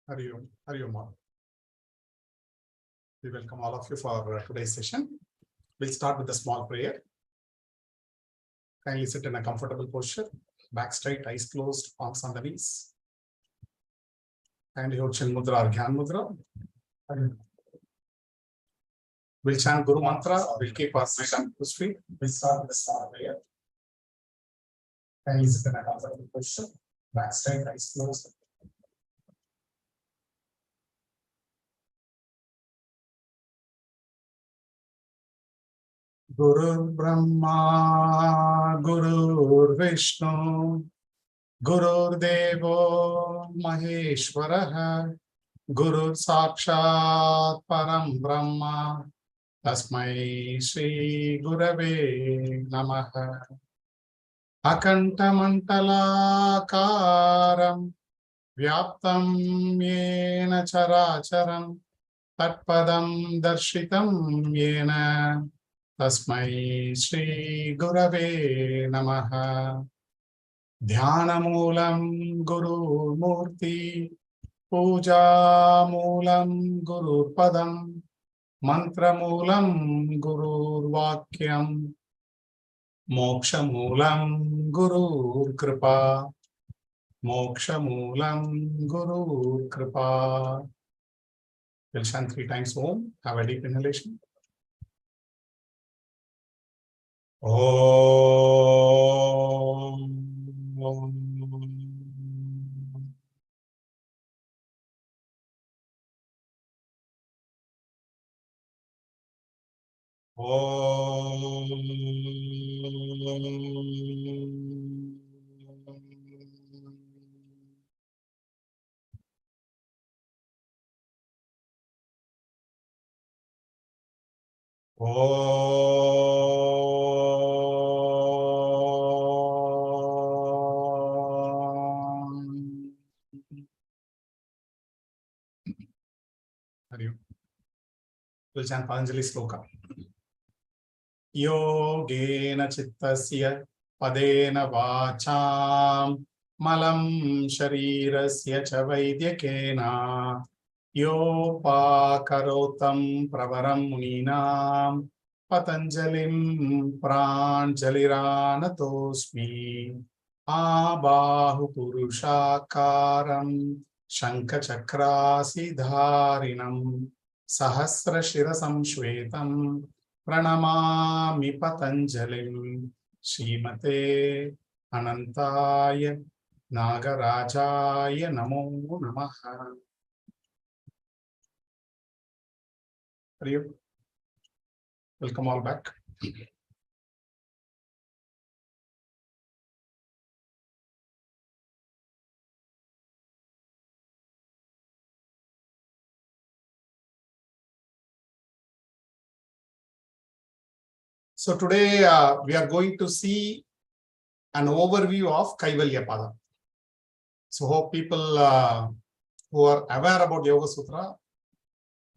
Hari Om. We welcome all of you for today's session. We'll start with a small prayer. Kindly sit in a comfortable posture, back straight, eyes closed, palms on the knees. Kindly hold Chin Mudra or Gyan Mudra. We'll chant Guru Mantra. We'll keep our neck on the feet. We'll start with a small prayer. Kindly sit in a comfortable posture, back straight, eyes closed. Guru Brahma, Guru Vishnu, Guru Devo Maheshwaraha, Guru Sakshat Param Brahma, Tasmai Shri Gurave Namaha. Akanta Mantalakaram, Vyaptam Yena Characharam, Tatpadam Darshitam Yena, Tasmai Shri Gurave Namaha. Dhyanamoolam Guru Murti, Pujamulam Guru Padam, Mantramulam Guru Vakyam, Mokshamulam Guru Kripa. Moksha Moolam Guru Kripa. We'll chant 3 times Om. Have a deep inhalation. Om. We'll chant Patanjali Sloka. Yogena Chittasya Padena Vacham Malam Sharirasya Cha Vaidyakena Yopakarotam Pravaram Muninam Patanjalim Pranjaliranatosmi Abahu Purushakaram Shankachakrasidharinam Sahasra Shirasam Shvetam Pranamami Patanjalim Srimate Anantaya Nagarajaya Namo Namaha. Welcome all back. So today we are going to see an overview of Kaivalya Pada. So hope people who are aware about Yoga Sutra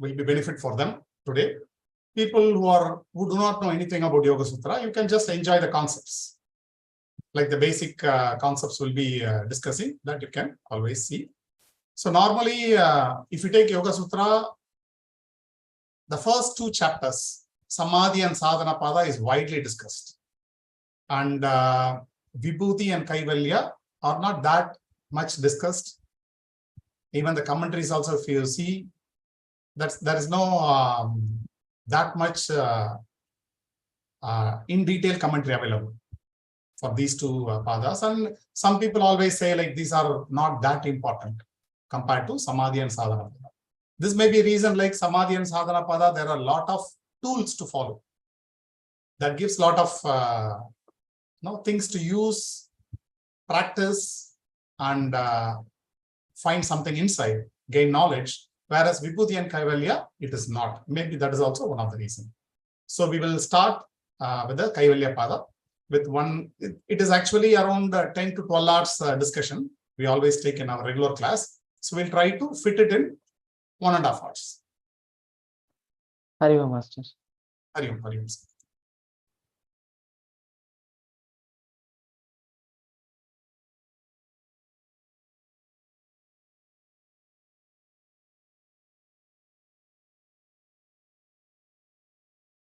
will be benefit for them today. People who do not know anything about Yoga Sutra, you can just enjoy the concepts. Like the basic concepts will be discussing, that you can always see. So normally, if you take Yoga Sutra, the first 2 chapters, Samadhi and Sadhana Pada, is widely discussed. And Vibhuti and Kaivalya are not that much discussed. Even the commentaries also, if you see, there is no that much in detail commentary available for these 2 padas. And some people always say like these are not that important compared to Samadhi and Sadhana Pada. This may be a reason like Samadhi and Sadhana Pada, there are a lot of tools to follow. That gives a lot of things to use, practice, and find something inside, gain knowledge. Whereas Vibhuti and Kaivalya, it is not. Maybe that is also one of the reasons. So we will start with the Kaivalya Pada. With one, it is actually around 10 to 12 hours discussion. We always take in our regular class. So we'll try to fit it in 1.5 hours. Hari Om, Master. Hari Om, Hari Om.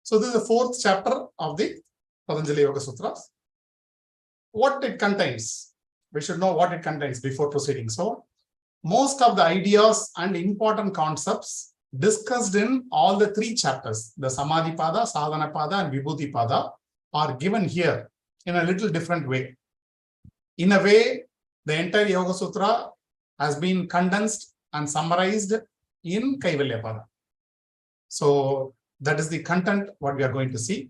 So this is the 4th chapter of the Patanjali Yoga Sutras. What it contains, we should know what it contains before proceeding. So most of the ideas and important concepts discussed in all the 3 chapters, the Samadhi Pada, Sadhana Pada, and Vibhuti Pada, are given here in a little different way. In a way, the entire Yoga Sutra has been condensed and summarized in Kaivalya Pada. So that is the content what we are going to see.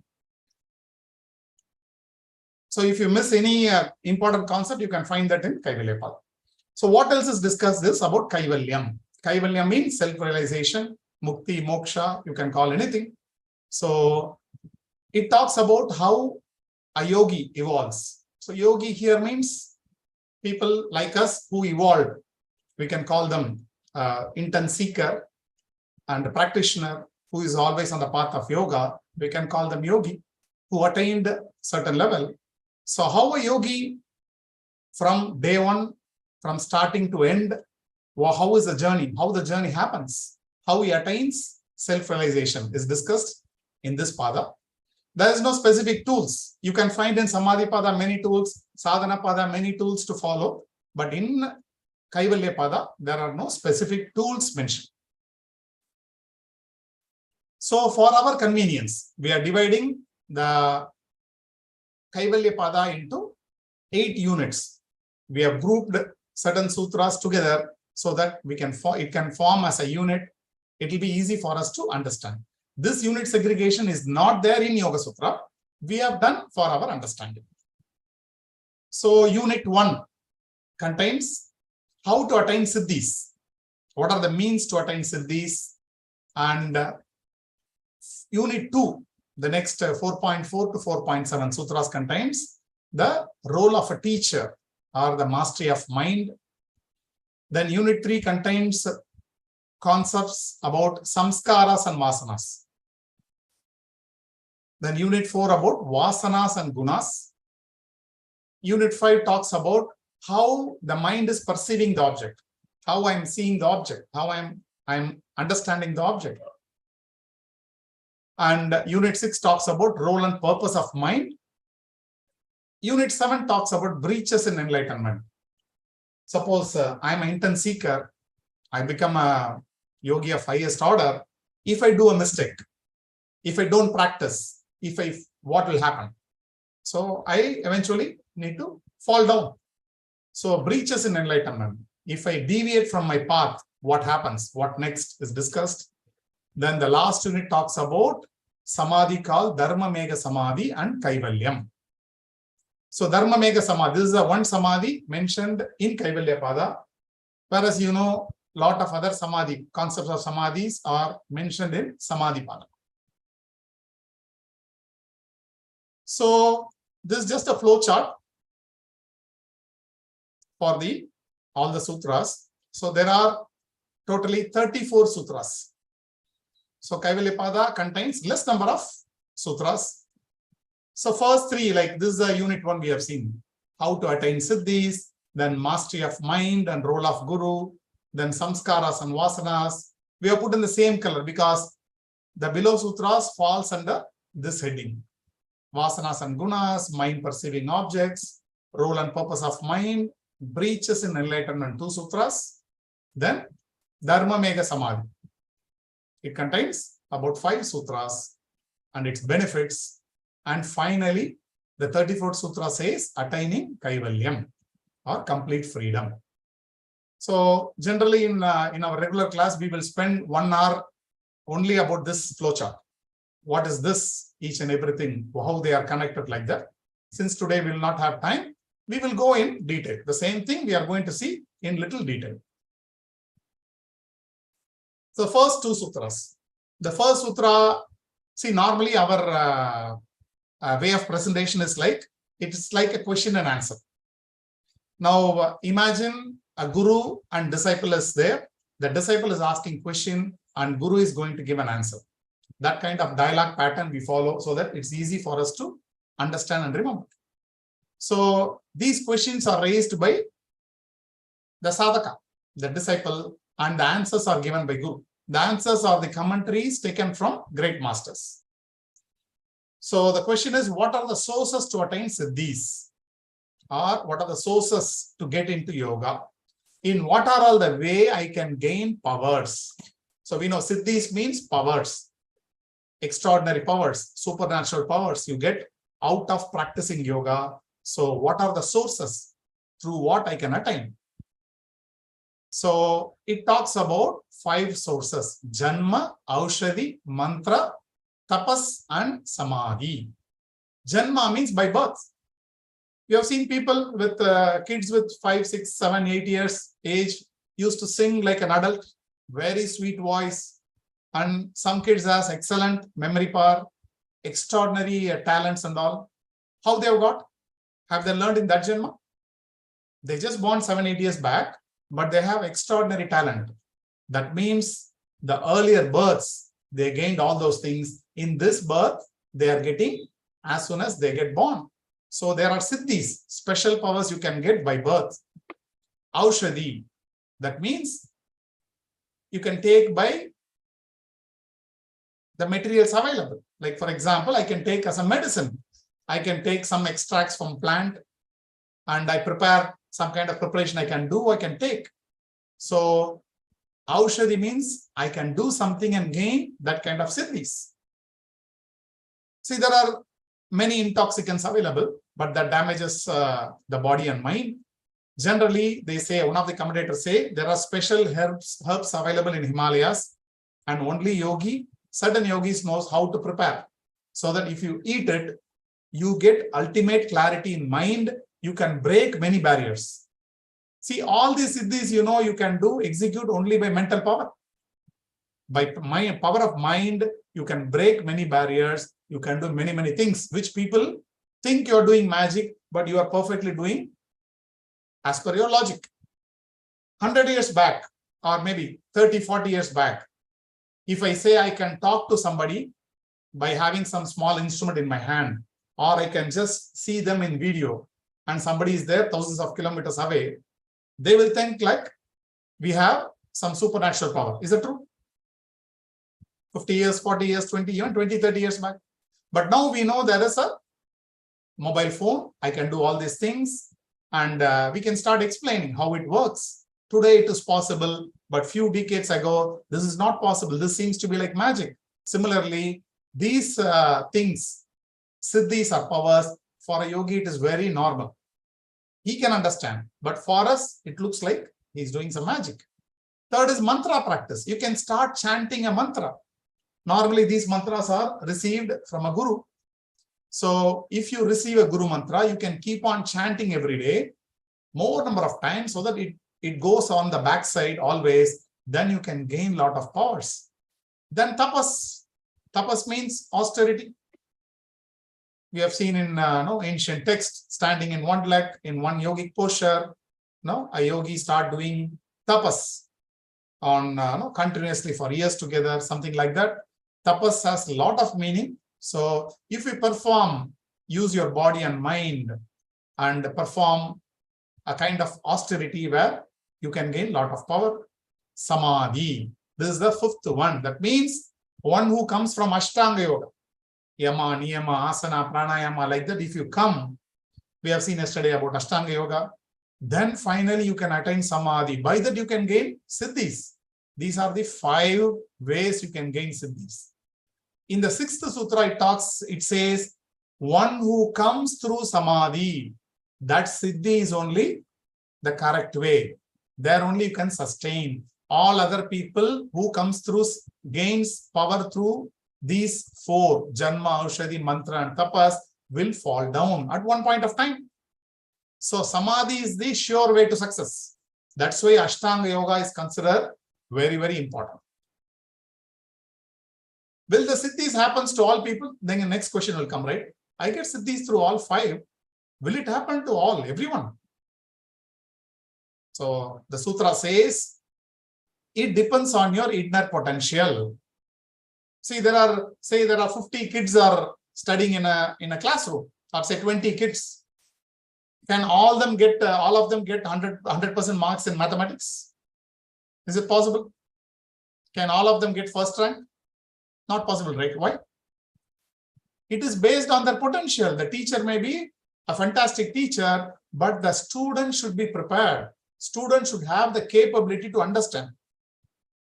So if you miss any important concept, you can find that in Kaivalya Pada. So what else is discussed this about Kaivalyam? Kaivalya means self-realization, mukti, moksha, you can call anything. So it talks about how a yogi evolves. So yogi here means people like us who evolved. We can call them intense seeker, and a practitioner who is always on the path of yoga. We can call them yogi, who attained certain level. So how a yogi from day one, from starting to end, how is the journey, how the journey happens, how he attains self-realization is discussed in this pada. There is no specific tools. You can find in Samadhi Pada many tools, Sadhana Pada many tools to follow. But in Kaivalya Pada, there are no specific tools mentioned. So for our convenience, we are dividing the Kaivalya Pada into 8 units. We have grouped certain sutras together so that it can form as a unit. It will be easy for us to understand. This unit segregation is not there in Yoga Sutra. We have done for our understanding. So unit 1 contains how to attain siddhis. What are the means to attain siddhis? And unit 2, the next 4.4 to 4.7 sutras contains the role of a teacher or the mastery of mind. Then unit 3 contains concepts about samskaras and vasanas. Then unit 4 about vasanas and gunas. Unit 5 talks about how the mind is perceiving the object, how I'm seeing the object, how I'm understanding the object. And unit 6 talks about role and purpose of mind. Unit 7 talks about breaches in enlightenment. Suppose I'm an intent seeker, I become a yogi of highest order. If I do a mistake, if I don't practice, what will happen? So I eventually need to fall down. So breaches in enlightenment. If I deviate from my path, what happens? What next is discussed. Then the last unit talks about samadhi called Dharma Mega Samadhi and Kaivalyam. So Dharma Mega Samadhi, this is the one samadhi mentioned in Kaivalya Pada, whereas lot of other samadhi, concepts of samadhis are mentioned in Samadhi Pada. So this is just a flow chart for all the sutras. So there are totally 34 sutras. So Kaivalya Pada contains less number of sutras. So first 3, like this is a unit 1 we have seen. How to attain siddhis, then mastery of mind and role of guru, then samskaras and vasanas. We have put in the same color because the below sutras falls under this heading. Vasanas and gunas, mind perceiving objects, role and purpose of mind, breaches in enlightenment, 2 sutras. Then Dharma Mega Samadhi. It contains about 5 sutras and its benefits. And finally, the 34th sutra says attaining Kaivalyam or complete freedom. So generally in our regular class, we will spend 1 hour only about this flowchart. What is this, each and everything, how they are connected like that. Since today we will not have time, we will go in detail. The same thing we are going to see in little detail. So first 2 sutras. The first sutra, see normally our way of presentation is like, it's like a question and answer. Now imagine a guru and disciple is there. The disciple is asking question and guru is going to give an answer. That kind of dialogue pattern we follow so that it's easy for us to understand and remember. So these questions are raised by the sadhaka, the disciple, and the answers are given by guru. The answers are the commentaries taken from great masters. So the question is, what are the sources to attain siddhis? Or what are the sources to get into yoga? In what are all the way I can gain powers? So we know siddhis means powers, extraordinary powers, supernatural powers you get out of practicing yoga. So what are the sources through what I can attain? So it talks about 5 sources: Janma, Aushadhi, Mantra, Tapas, and Samadhi. Janma means by birth. You have seen people with kids with 5, 6, 7, 8 years age used to sing like an adult, very sweet voice. And some kids has excellent memory power, extraordinary talents and all. How they have got? Have they learned in that Janma? They just born 7, 8 years back, but they have extraordinary talent. That means the earlier births, they gained all those things. In this birth, they are getting as soon as they get born. So there are siddhis, special powers you can get by birth. Aushadhi, that means you can take by the materials available. Like for example, I can take as a medicine. I can take some extracts from plant and I prepare some kind of preparation I can do, I can take. So Aushadhi means I can do something and gain that kind of siddhis. See, there are many intoxicants available, but that damages the body and mind. Generally, they say, one of the commentators say, there are special herbs available in Himalayas, and only certain yogis knows how to prepare. So that if you eat it, you get ultimate clarity in mind, you can break many barriers. See, all these siddhis, you can execute only by mental power. By power of mind, you can break many barriers, you can do many, many things, which people think you're doing magic, but you are perfectly doing as per your logic. 100 years back, or maybe 30, 40 years back, if I say I can talk to somebody by having some small instrument in my hand, or I can just see them in video, and somebody is there thousands of kilometers away, they will think like we have some supernatural power. Is that true? 50 years, 40 years, 20, even 20, 30 years back. But now we know there is a mobile phone. I can do all these things, and we can start explaining how it works. Today it is possible, but few decades ago, this is not possible. This seems to be like magic. Similarly, these things, siddhis or powers, for a yogi, it is very normal. He can understand, but for us, it looks like he's doing some magic. Third is mantra practice. You can start chanting a mantra. Normally, these mantras are received from a guru. So if you receive a guru mantra, you can keep on chanting every day, more number of times, so that it goes on the backside always. Then you can gain a lot of powers. Then tapas. Tapas means austerity. We have seen in ancient text, standing in one leg, in one yogic posture, a yogi start doing tapas on continuously for years together, something like that. Tapas has a lot of meaning. So if you perform, use your body and mind and perform a kind of austerity where you can gain a lot of power. Samadhi. This is the fifth one. That means one who comes from Ashtanga Yoga. Yama, Niyama, Asana, Pranayama, like that. If you come, we have seen yesterday about Ashtanga Yoga, then finally you can attain Samadhi. By that you can gain siddhis. These are the 5 ways you can gain siddhis. In the 6th sutra, it says, one who comes through Samadhi, that siddhi is only the correct way. There only you can sustain. All other people who comes through, gains power through these 4, Janma, Aushadhi, Mantra and Tapas, will fall down at one point of time. So Samadhi is the sure way to success. That's why Ashtanga Yoga is considered very, very important. Will the siddhis happens to all people? Then the next question will come, right? I get siddhis through all 5. Will it happen to everyone? So the sutra says, it depends on your inner potential. See, there are 50 kids are studying in a classroom, or say 20 kids. Can all of them get 100% marks in mathematics? Is it possible? Can all of them get first rank? Not possible, right? Why? It is based on their potential. The teacher may be a fantastic teacher, but the student should be prepared. Student should have the capability to understand.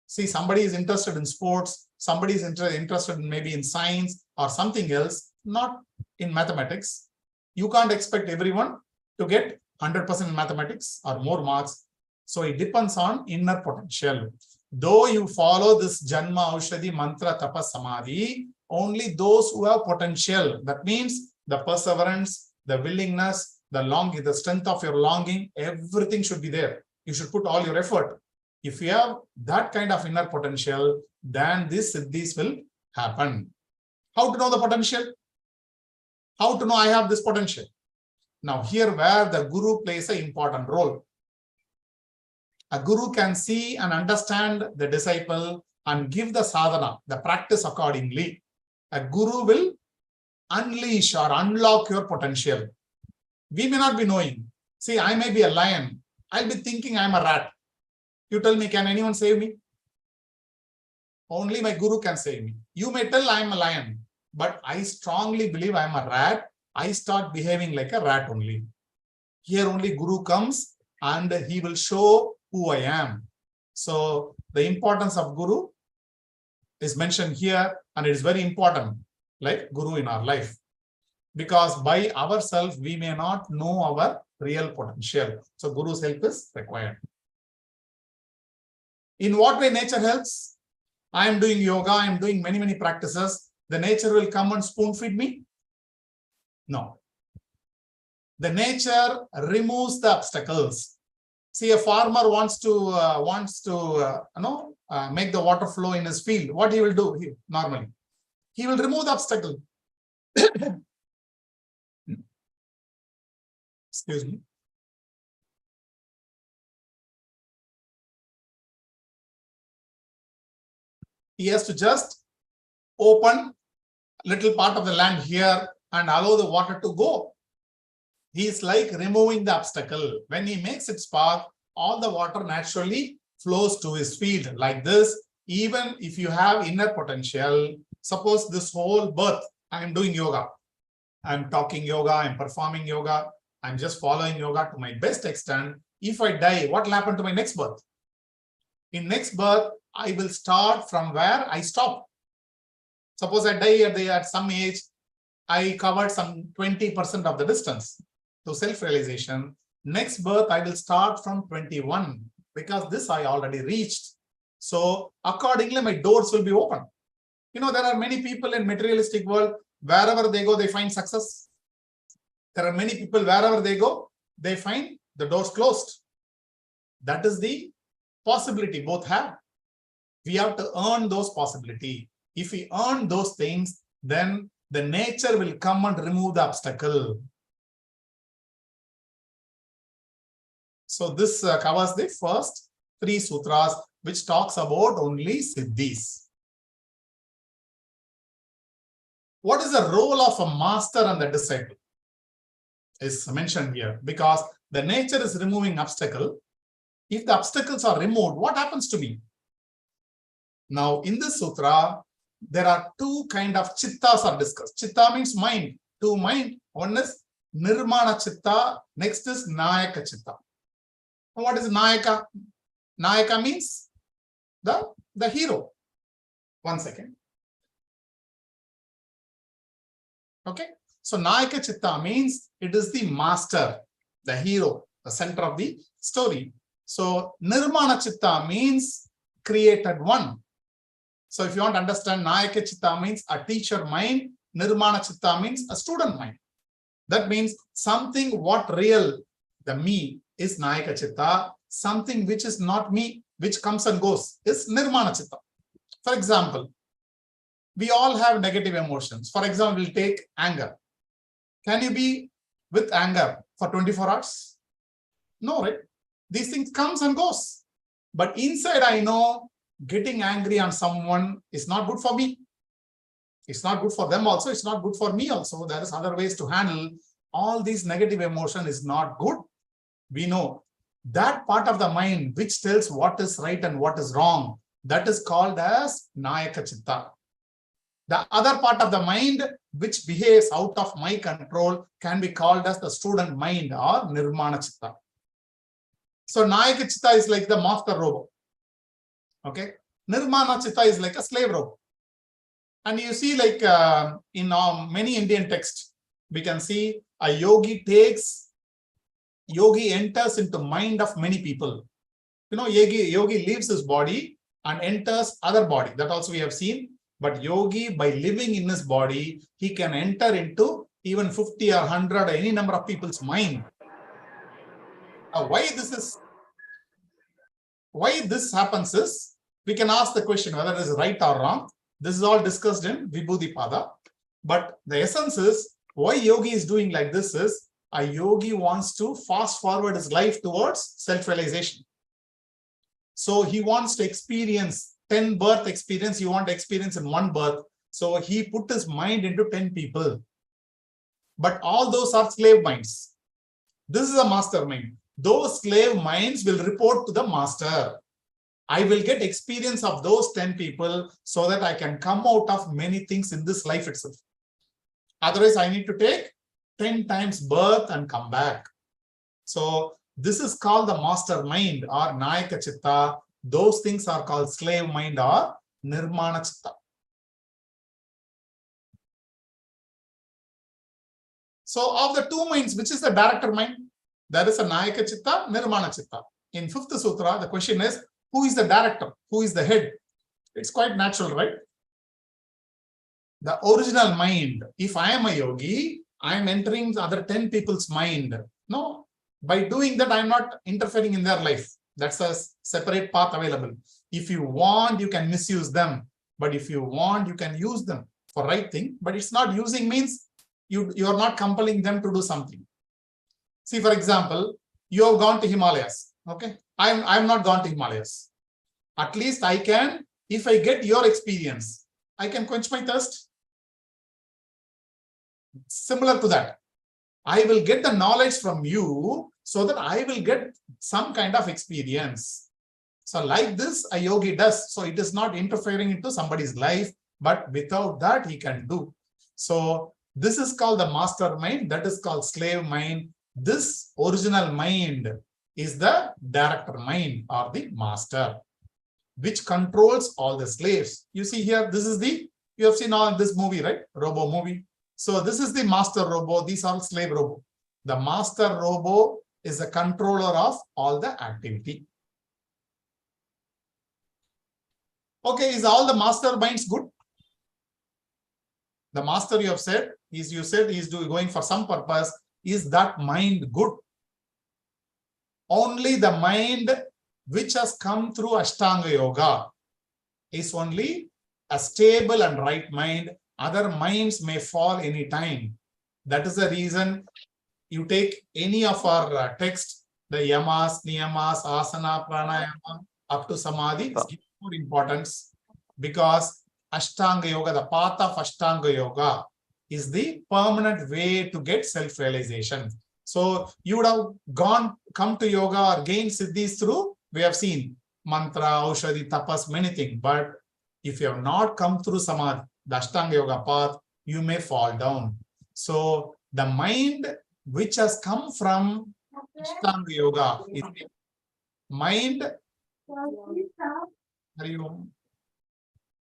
See, somebody is interested in sports, somebody is interested in maybe in science or something else, not in mathematics. You can't expect everyone to get 100% in mathematics or more marks. So it depends on inner potential. Though you follow this Janma, Aushadhi, Mantra, Tapas, Samadhi, only those who have potential, that means the perseverance, the willingness, the strength of your longing, everything should be there. You should put all your effort. If you have that kind of inner potential, then these siddhis will happen. How to know the potential? How to know I have this potential? Now here where the guru plays an important role. A guru can see and understand the disciple and give the sadhana, the practice accordingly. A guru will unleash or unlock your potential. We may not be knowing. See, I may be a lion. I'll be thinking I'm a rat. You tell me, can anyone save me? Only my guru can save me. You may tell I'm a lion, but I strongly believe I'm a rat. I start behaving like a rat only. Here only guru comes and he will show who I am. So the importance of Guru is mentioned here, and it is very important, like Guru in our life. Because by ourselves, we may not know our real potential. So Guru's help is required. In what way nature helps? I am doing yoga, I am doing many practices. The nature will come and spoon feed me? No. The nature removes the obstacles. See, a farmer wants to make the water flow in his field. What he will do normally? He will remove the obstacle. Excuse me. He has to just open little part of the land here and allow the water to go. He is like removing the obstacle. When he makes its path, all the water naturally flows to his field like this. Even if you have inner potential, suppose this whole birth, I am doing yoga. I'm talking yoga, I'm performing yoga, I'm just following yoga to my best extent. If I die, what will happen to my next birth? In next birth, I will start from where I stopped. Suppose I die at some age, I covered some 20% of the distance to self-realization. Next birth, I will start from 21 because this I already reached. So accordingly, my doors will be open. You know, there are many people in materialistic world, wherever they go, they find success. There are many people, wherever they go, they find the doors closed. That is the possibility both have. We have to earn those possibilities. If we earn those things, then the nature will come and remove the obstacle. So this covers the first 3 sutras, which talks about only siddhis. What is the role of a master and the disciple? Is mentioned here because the nature is removing obstacle. If the obstacles are removed, what happens to me? Now, in this sutra, there are 2 kinds of chittas are discussed. Chitta means mind. 2 mind. One is nirmana chitta. Next is nayaka chitta. What is nayaka? Nayaka means the hero. 1 second. Okay. So nayaka chitta means it is the master, the hero, the center of the story. So nirmana chitta means created one. So if you want to understand, nayaka chitta means a teacher mind, nirmana chitta means a student mind. That means something what real, the me, is nayaka chitta. Something which is not me, which comes and goes, is nirmana chitta. For example, we all have negative emotions. For example, we'll take anger. Can you be with anger for 24 hours? No, right? These things comes and goes. But inside I know getting angry on someone is not good for me. It's not good for them also. It's not good for me also. There is other ways to handle all these negative emotion is not good. We know that part of the mind which tells what is right and what is wrong. That is called as nayaka chitta. The other part of the mind which behaves out of my control can be called as the student mind or nirmana chitta. So nayaka chitta is like the master robot. Okay. Nirmana chitta is like a slave robot. And you see, like in many Indian texts, we can see a yogi enters into mind of many people. You know, yogi leaves his body and enters other body. That also we have seen. But yogi, by living in his body, he can enter into even 50 or 100 or any number of people's mind. Why this happens is, we can ask the question whether it is right or wrong. This is all discussed in Vibhudipada. But the essence is, why yogi is doing like this is, a yogi wants to fast forward his life towards self-realization. So he wants to experience 10 birth experience, he wants to experience in 1 birth. So he put his mind into 10 people. But all those are slave minds. This is a master mind. Those slave minds will report to the master. I will get experience of those 10 people so that I can come out of many things in this life itself. Otherwise, I need to take 10 times birth and come back. So This is called the master mind or Nayaka Chitta. Those things are called slave mind or Nirmana Chitta. So of the two minds, which is the director mind? There is a Nayaka Chitta, Nirmana Chitta. In 5th Sutra, the question is, who is the director? Who is the head? It's quite natural, right? The original mind. If I am a yogi, I am entering the other 10 people's mind. No, by doing that, I'm not interfering in their life. That's a separate path available. If you want, you can misuse them. But if you want, you can use them for right thing. But it's not using means you are not compelling them to do something. See, for example, you have gone to Himalayas. Okay, I'm not gone to Himalayas. At least I can, if I get your experience, I can quench my thirst. Similar to that, I will get the knowledge from you so that I will get some kind of experience. So like this, a yogi does. So it is not interfering into somebody's life, but without that, he can do. So this is called the master mind. That is called slave mind. This original mind is the director mind or the master, which controls all the slaves. You see here, this is the, you have seen all this movie, right? Robo movie. So this is the master robo. These are slave robo. The master robo is the controller of all the activity. Okay, is all the master minds good? The master you have said, you said he is going for some purpose. Is that mind good? Only the mind which has come through Ashtanga Yoga is only a stable and right mind. Other minds may fall anytime. That is the reason you take any of our text, the yamas, niyamas, asana, pranayama, up to samadhi, is given more importance because Ashtanga Yoga, the path of Ashtanga Yoga, is the permanent way to get self-realization. So you would have come to yoga or gained siddhis through, we have seen mantra, aushadhi, tapas, many things. But if you have not come through samadhi, the Ashtanga Yoga path, you may fall down. So the mind which has come from Ashtanga Yoga is the mind.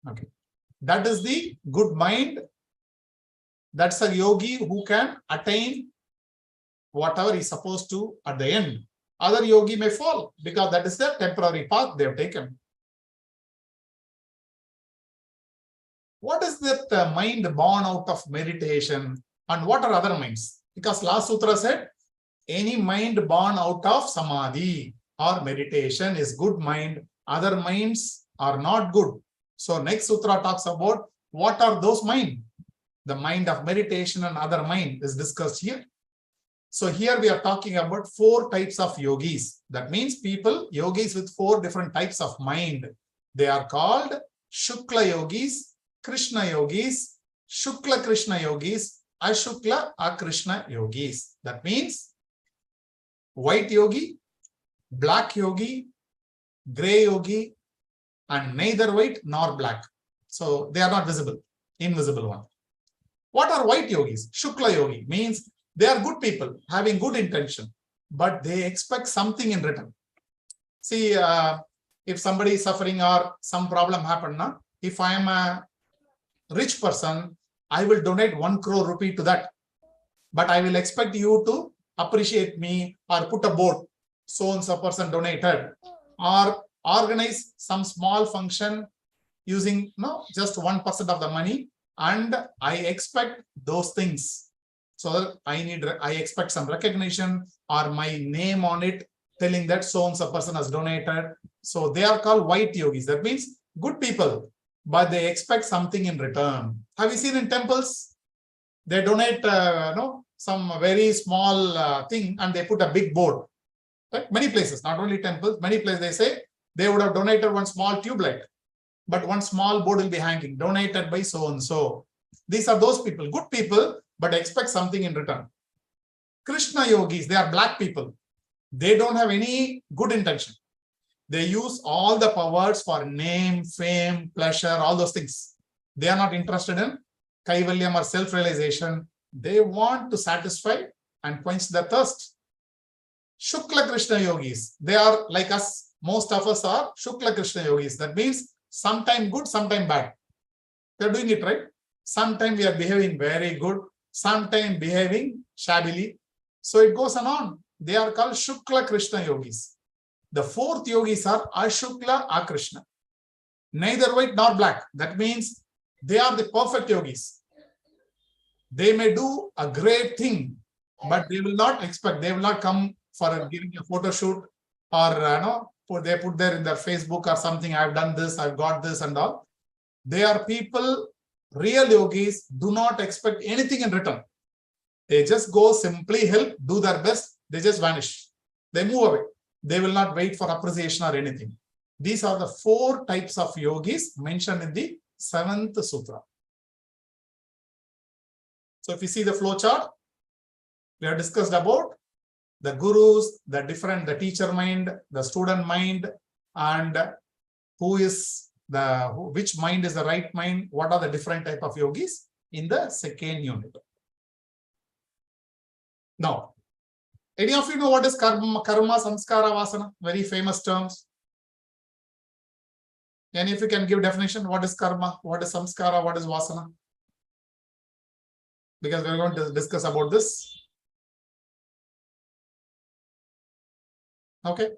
Okay, that is the good mind. That's a yogi who can attain whatever he's supposed to at the end. Other yogi may fall because that is the temporary path they have taken. What is that mind born out of meditation? And what are other minds? Because last sutra said, any mind born out of samadhi or meditation is good mind. Other minds are not good. So next sutra talks about what are those minds. The mind of meditation and other mind is discussed here. So here we are talking about 4 types of yogis. That means people, yogis with 4 different types of mind. They are called Shukla yogis, Krishna yogis, Shukla Krishna yogis, Ashukla Akrishna yogis. That means white yogi, black yogi, gray yogi, and neither white nor black. So they are not visible, invisible one. What are white yogis? Shukla yogi means they are good people having good intention, but they expect something in return. See, if somebody is suffering or some problem happened, na, if I am a rich person, I will donate 1 crore rupee to that. But I will expect you to appreciate me or put a board, so-and-so person donated, or organize some small function using just 1% of the money. And I expect those things. So that I expect some recognition or my name on it telling that so-and-so person has donated. So they are called white yogis. That means good people, but they expect something in return. Have you seen in temples? They donate some very small thing and they put a big board. Right? Many places, not only temples, many places they say they would have donated one small tube light, but one small board will be hanging, donated by so-and-so. These are those people, good people, but expect something in return. Krishna yogis, they are black people. They don't have any good intention. They use all the powers for name, fame, pleasure, all those things. They are not interested in Kaivalya or self-realization. They want to satisfy and quench their thirst. Shukla Krishna yogis. They are like us. Most of us are Shukla Krishna yogis. That means sometime good, sometime bad. They are doing it right. Sometime we are behaving very good, sometime behaving shabbily. So it goes on. They are called Shukla Krishna yogis. The fourth yogis are Ashukla Akrishna. Neither white nor black. That means they are the perfect yogis. They may do a great thing, but they will not expect, they will not come for giving a photo shoot or they put there in their Facebook or something, I've done this, I've got this and all. They are people, real yogis do not expect anything in return. They just go simply help, do their best, they just vanish. They move away. They will not wait for appreciation or anything. These are the 4 types of yogis mentioned in the 7th sutra. So if you see the flow chart, we have discussed about the gurus, the teacher mind, the student mind, and which mind is the right mind, what are the different type of yogis in the 2nd unit. Now, any of you know what is karma, samskara, vasana? Very famous terms. Any of you can give definition? What is karma? What is samskara? What is vasana? Because we're going to discuss about this. Okay.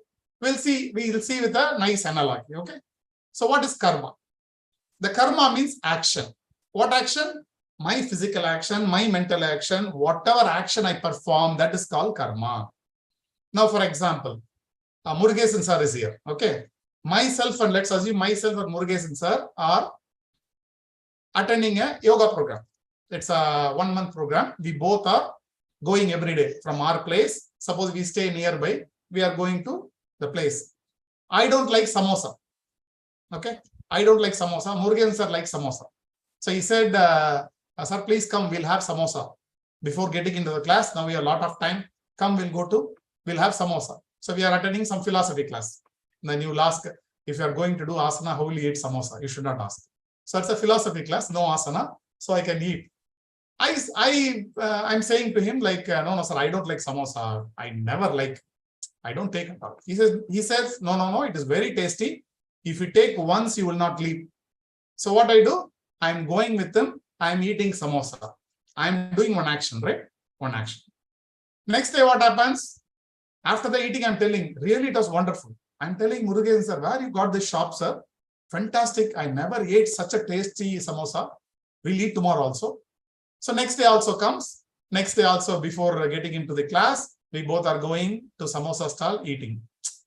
We'll see with a nice analogy. Okay. So what is karma? The karma means action. What action? My physical action, my mental action, whatever action I perform, that is called karma. Now, for example, Murugesan sir is here. Okay. Myself and let's assume myself and Murugesan sir are attending a yoga program. It's a 1-month program. We both are going every day from our place. Suppose we stay nearby, we are going to the place. I don't like samosa. Okay. I don't like samosa. Murugesan sir likes samosa. So he said, sir, please come, we'll have samosa. Before getting into the class, now we have a lot of time. Come, we'll have samosa. So we are attending some philosophy class. Then you will ask, if you are going to do asana, how will you eat samosa? You should not ask. So it's a philosophy class, no asana, so I can eat. I'm saying to him like, no, sir, I don't like samosa. I don't take it out. He says, no, it is very tasty. If you take once, you will not leave. So what I do, I'm going with him. I'm eating samosa. I'm doing one action, right? One action. Next day, what happens? After the eating, I'm telling, really, it was wonderful. I'm telling Murugesan sir, where you got this shop, sir? Fantastic. I never ate such a tasty samosa. We'll eat tomorrow also. So next day also comes. Next day also, before getting into the class, we both are going to samosa stall eating.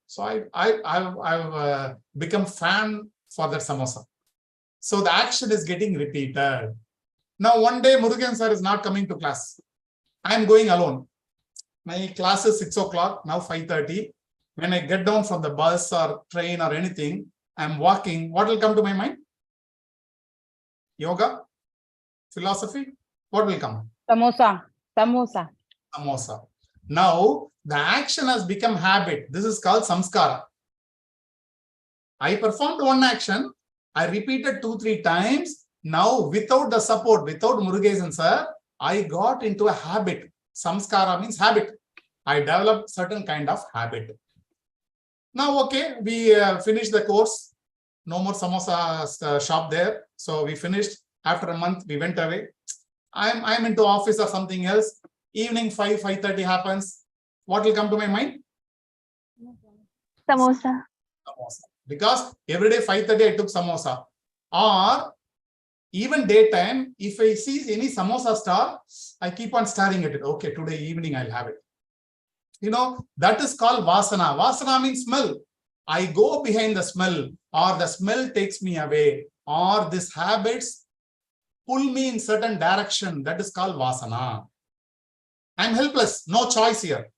So I've become fan for that samosa. So the action is getting repeated. Now one day Murugesan sir is not coming to class. I am going alone. My class is 6 o'clock, now 5:30. When I get down from the bus or train or anything, I'm walking. What will come to my mind? Yoga? Philosophy? What will come? Samosa. Samosa. Now, the action has become habit. This is called samskara. I performed one action. I repeated 2-3 times. Now, without the support, without Murugesan sir, I got into a habit. Samskara means habit. I developed certain kind of habit. Now, okay, we finished the course. No more samosa shop there. So we finished. After a month, we went away. I'm into office or something else. Evening 5:30 happens. What will come to my mind? Samosa. Samosa. Because every day 5:30 I took samosa. Or even daytime, if I see any samosa stall, I keep on staring at it. Okay, today evening I'll have it. You know, that is called vasana. Vasana means smell. I go behind the smell, or the smell takes me away, or these habits pull me in certain direction. That is called vasana. I'm helpless, no choice here.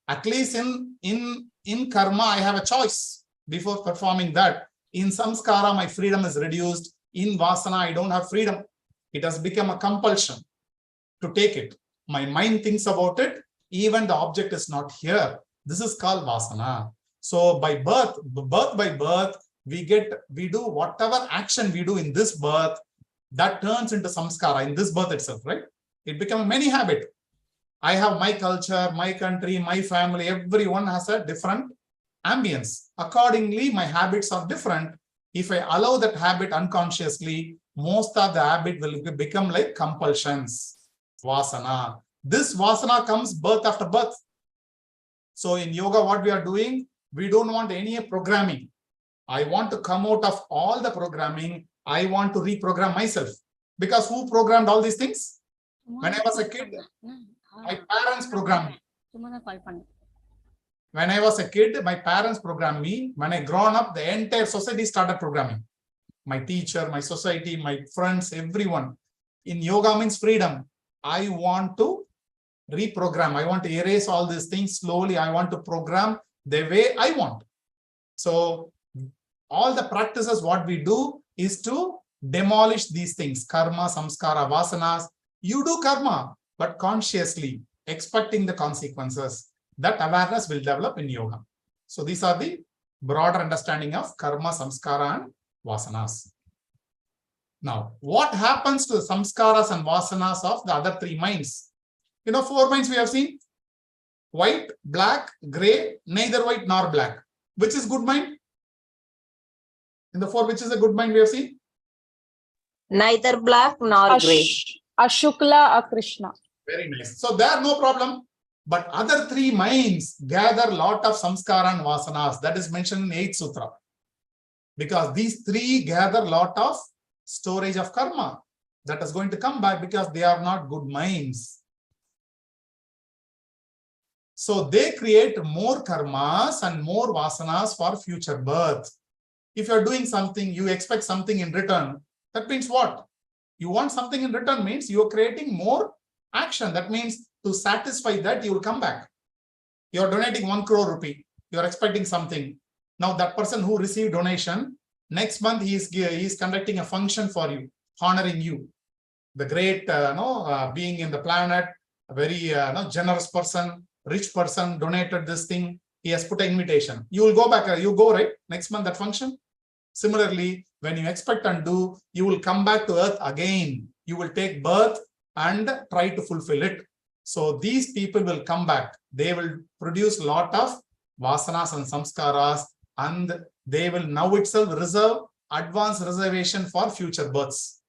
At least in karma, I have a choice before performing that. In samskara, my freedom is reduced. In vasana, I don't have freedom. It has become a compulsion to take it. My mind thinks about it, even the object is not here. This is called vasana. So by birth, we do whatever action we do in this birth, that turns into samskara in this birth itself, right? It becomes many habit. I have my culture, my country, my family, everyone has a different ambience. Accordingly, my habits are different. If I allow that habit unconsciously, most of the habit will become like compulsions, vasana. This vasana comes birth after birth. So in yoga, what we are doing, we don't want any programming. I want to come out of all the programming. I want to reprogram myself. Because who programmed all these things? When I was a kid, my parents programmed me. When I was a kid, my parents programmed me. When I grown up, the entire society started programming. My teacher, my society, my friends, everyone. In yoga means freedom. I want to reprogram. I want to erase all these things slowly. I want to program the way I want. So all the practices, what we do is to demolish these things. Karma, samskara, vasanas. You do karma, but consciously, expecting the consequences. That awareness will develop in yoga. So these are the broader understanding of karma, samskara, and vasanas. Now, what happens to the samskaras and vasanas of the other three minds? You know, 4 minds we have seen: white, black, gray, neither white nor black. Which is good mind? In the 4, which is a good mind we have seen? Neither black nor gray. Ashukla, Akrishna. Very nice. So there no problem. But other 3 minds gather lot of samskara and vasanas. That is mentioned in 8th sutra. Because these 3 gather lot of storage of karma that is going to come back because they are not good minds. So they create more karmas and more vasanas for future birth. If you're doing something, you expect something in return. That means what? You want something in return means you're creating more action. That means to satisfy that, you will come back. You're donating 1 crore rupee. You're expecting something. Now that person who received donation, next month he is conducting a function for you, honoring you. The great being in the planet, a very generous person, rich person donated this thing. He has put an invitation. You will go back. You go, right? Next month that function. Similarly, when you expect and do, you will come back to earth again. You will take birth and try to fulfill it. So these people will come back. They will produce a lot of vasanas and samskaras, and they will now itself reserve advance reservation for future births.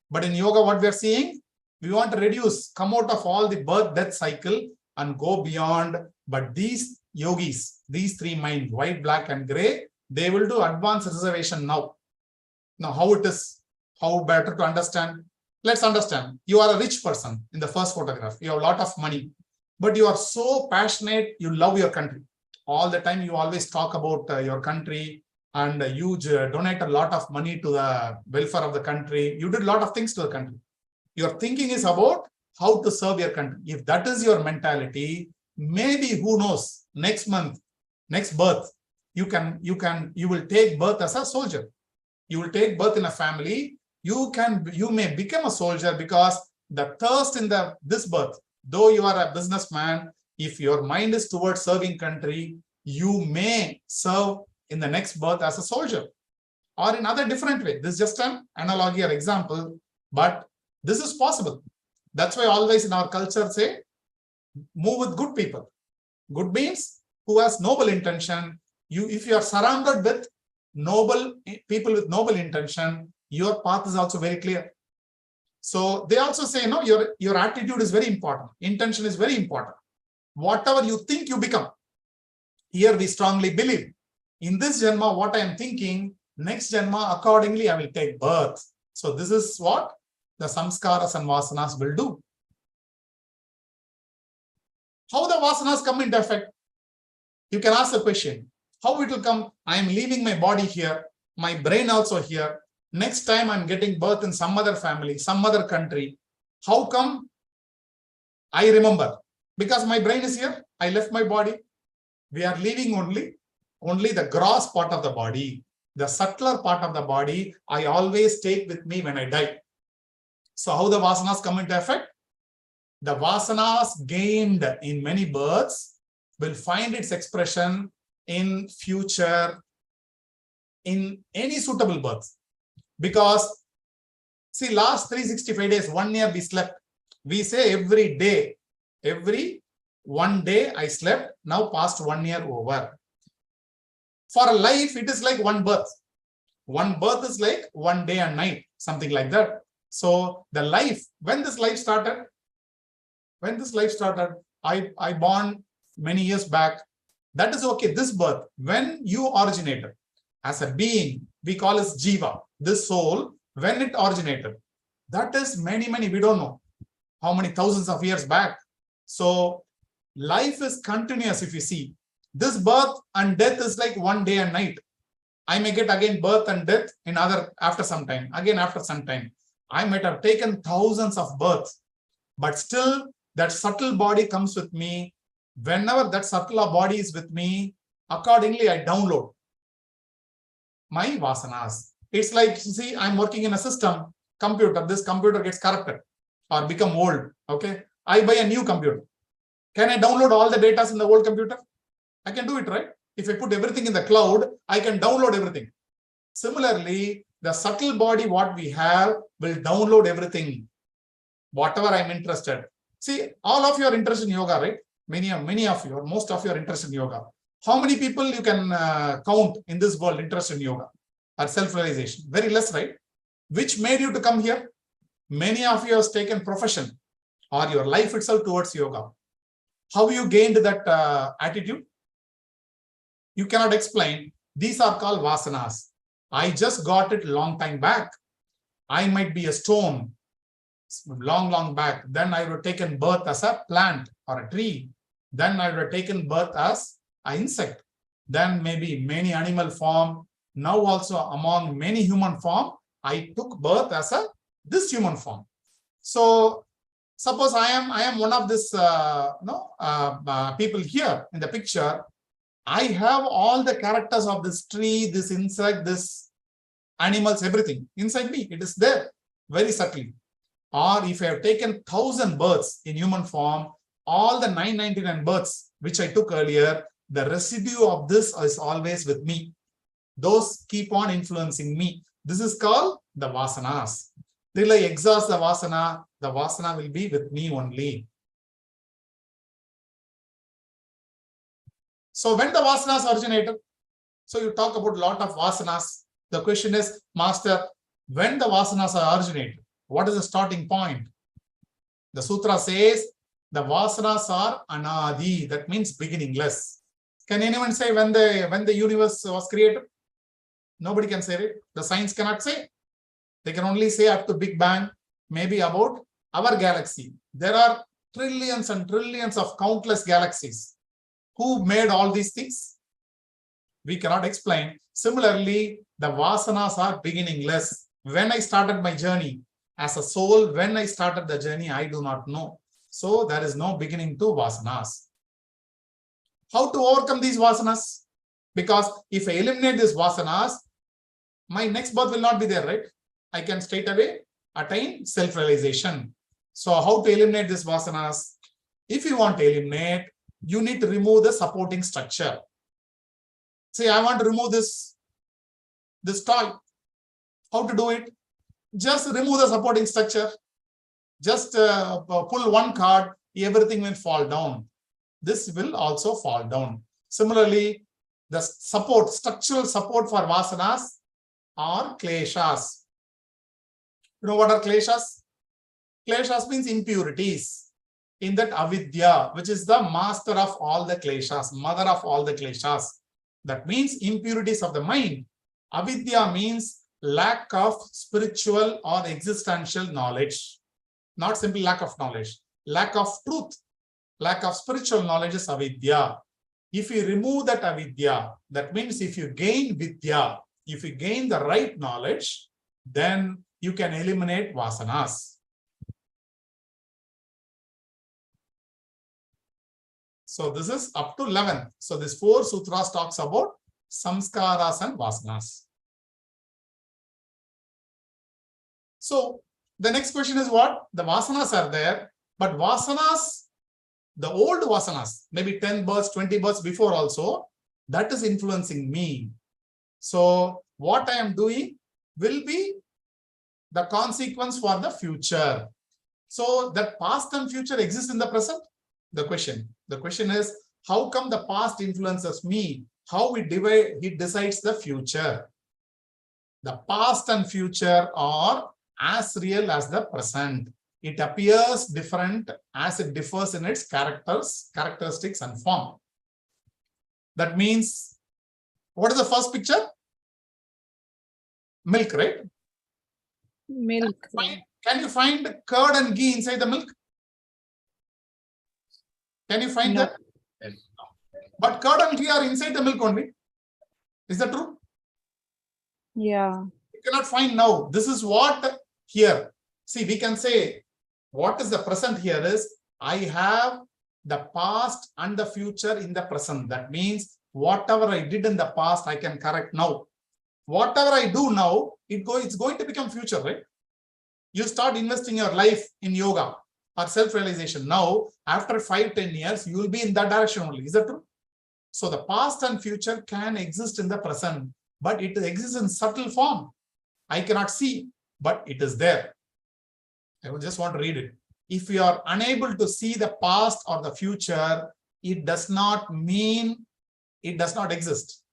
But in yoga, what we are seeing, we want to reduce, come out of all the birth death cycle and go beyond. But these yogis, these 3 minds, white, black, and gray, they will do advanced reservation now. Now, how it is, how better to understand? Let's understand. You are a rich person in the first photograph. You have a lot of money, but you are so passionate. You love your country. All the time, you always talk about your country, and you donate a lot of money to the welfare of the country. You did a lot of things to the country. Your thinking is about how to serve your country. If that is your mentality, maybe who knows, next month, next birth, you will take birth as a soldier. You will take birth in a family. You may become a soldier because the thirst in this birth, though you are a businessman, if your mind is towards serving country, you may serve in the next birth as a soldier or in other different way. This is just an analogy or example, but this is possible. That's why always in our culture say, move with good people. Good means who has noble intention. If you are surrounded with noble people with noble intention, your path is also very clear. So they also say, no, your attitude is very important. Intention is very important. Whatever you think, you become. Here we strongly believe. In this Janma, what I am thinking, next Janma, accordingly, I will take birth. So this is what the samskaras and vasanas will do. How the vasanas come into effect? You can ask the question. How it will come? I am leaving my body here, my brain also here. Next time I'm getting birth in some other family, some other country. How come I remember? Because my brain is here. I left my body. We are leaving only the gross part of the body. The subtler part of the body, I always take with me when I die. So how the vasanas come into effect? The vasanas gained in many births will find its expression in future, in any suitable birth. Because, see, last 365 days, 1 year we slept. We say every day, Every one day I slept, now past 1 year over. For a life, it is like one birth. One birth is like 1 day and night, something like that. So the life, when this life started, I born many years back. That is okay. This birth, when you originated as a being, we call it Jiva, this soul, when it originated, that is many, we don't know how many thousands of years back. So life is continuous. If you see, this birth and death is like 1 day and night. I may get again birth and death in other after some time, again after some time. I might have taken thousands of births, but still that subtle body comes with me. Whenever that subtle body is with me, accordingly I download my vasanas. It's like, see, I'm working in a system, computer, this computer gets corrupted or become old, okay? I buy a new computer. Can I download all the data in the old computer? I can do it, right? If I put everything in the cloud, I can download everything. Similarly, the subtle body, what we have, will download everything, whatever I'm interested. See, all of you are interested in yoga, right? Many of you, or most of you are interested in yoga. How many people you can count in this world interested in yoga or self-realization? Very less, right? Which made you to come here? Many of you have taken profession or your life itself towards yoga. How you gained that attitude? You cannot explain. These are called vasanas. I just got it long time back. I might be a stone long back. Then I would have taken birth as a plant or a tree. Then I would have taken birth as an insect. Then maybe many animal form. Now also among many human form, I took birth as this human form. So suppose I am one of this people here in the picture. I have all the characters of this tree, this insect, this animals, everything inside me. It is there very subtly. Or if I have taken 1,000 births in human form, all the 999 births which I took earlier, the residue of this is always with me. Those keep on influencing me. This is called the vasanas. Till I exhaust the vasana will be with me only. So when the vasanas originated, so you talk about a lot of vasanas. The question is, Master, when the vasanas are originated, what is the starting point? The sutra says the vasanas are anadi, that means beginningless. Can anyone say when the universe was created? Nobody can say it. The science cannot say. They can only say up to Big Bang, maybe about our galaxy. There are trillions and trillions of countless galaxies. Who made all these things? We cannot explain. Similarly, the vasanas are beginningless. When I started my journey as a soul, when I started the journey, I do not know. So there is no beginning to vasanas. How to overcome these vasanas? Because if I eliminate these vasanas, my next birth will not be there, right? I can straight away attain self-realization. So how to eliminate these vasanas? If you want to eliminate, you need to remove the supporting structure. Say, I want to remove this toy. How to do it? Just remove the supporting structure. Just pull one card, everything will fall down. This will also fall down. Similarly, the structural support for vasanas are kleshas. You know what are kleshas? Kleshas means impurities. In that avidya, which is the master of all the kleshas, mother of all the kleshas. That means impurities of the mind. Avidya means lack of spiritual or existential knowledge. Not simply lack of knowledge. Lack of truth. Lack of spiritual knowledge is avidya. If you remove that avidya, that means if you gain vidya, if you gain the right knowledge, then you can eliminate vasanas. So this is up to 11. So this 4 sutras talks about samskaras and vasanas. So the next question is what? The vasanas are there, but vasanas, the old vasanas, maybe 10 births, 20 births before also, that is influencing me. So what I am doing will be the consequence for the future. So that past and future exists in the present? The question is, how come the past influences me? How it decides the future? The past and future are as real as the present. It appears different as it differs in its characteristics and form. That means, what is the first picture? Milk, right? Milk. Can you find curd and ghee inside the milk? Can you find No. that? But curd and ghee are inside the milk only. Is that true? Yeah. You cannot find now. This is what here. See, we can say what is the present here is I have the past and the future in the present. That means whatever I did in the past, I can correct now. Whatever I do now, it's going to become future, right? You start investing your life in yoga or self-realization. Now, after 5-10 years, you will be in that direction only. Is that true? So the past and future can exist in the present, but it exists in subtle form. I cannot see, but it is there. I will just want to read it. If you are unable to see the past or the future, it does not mean it does not exist.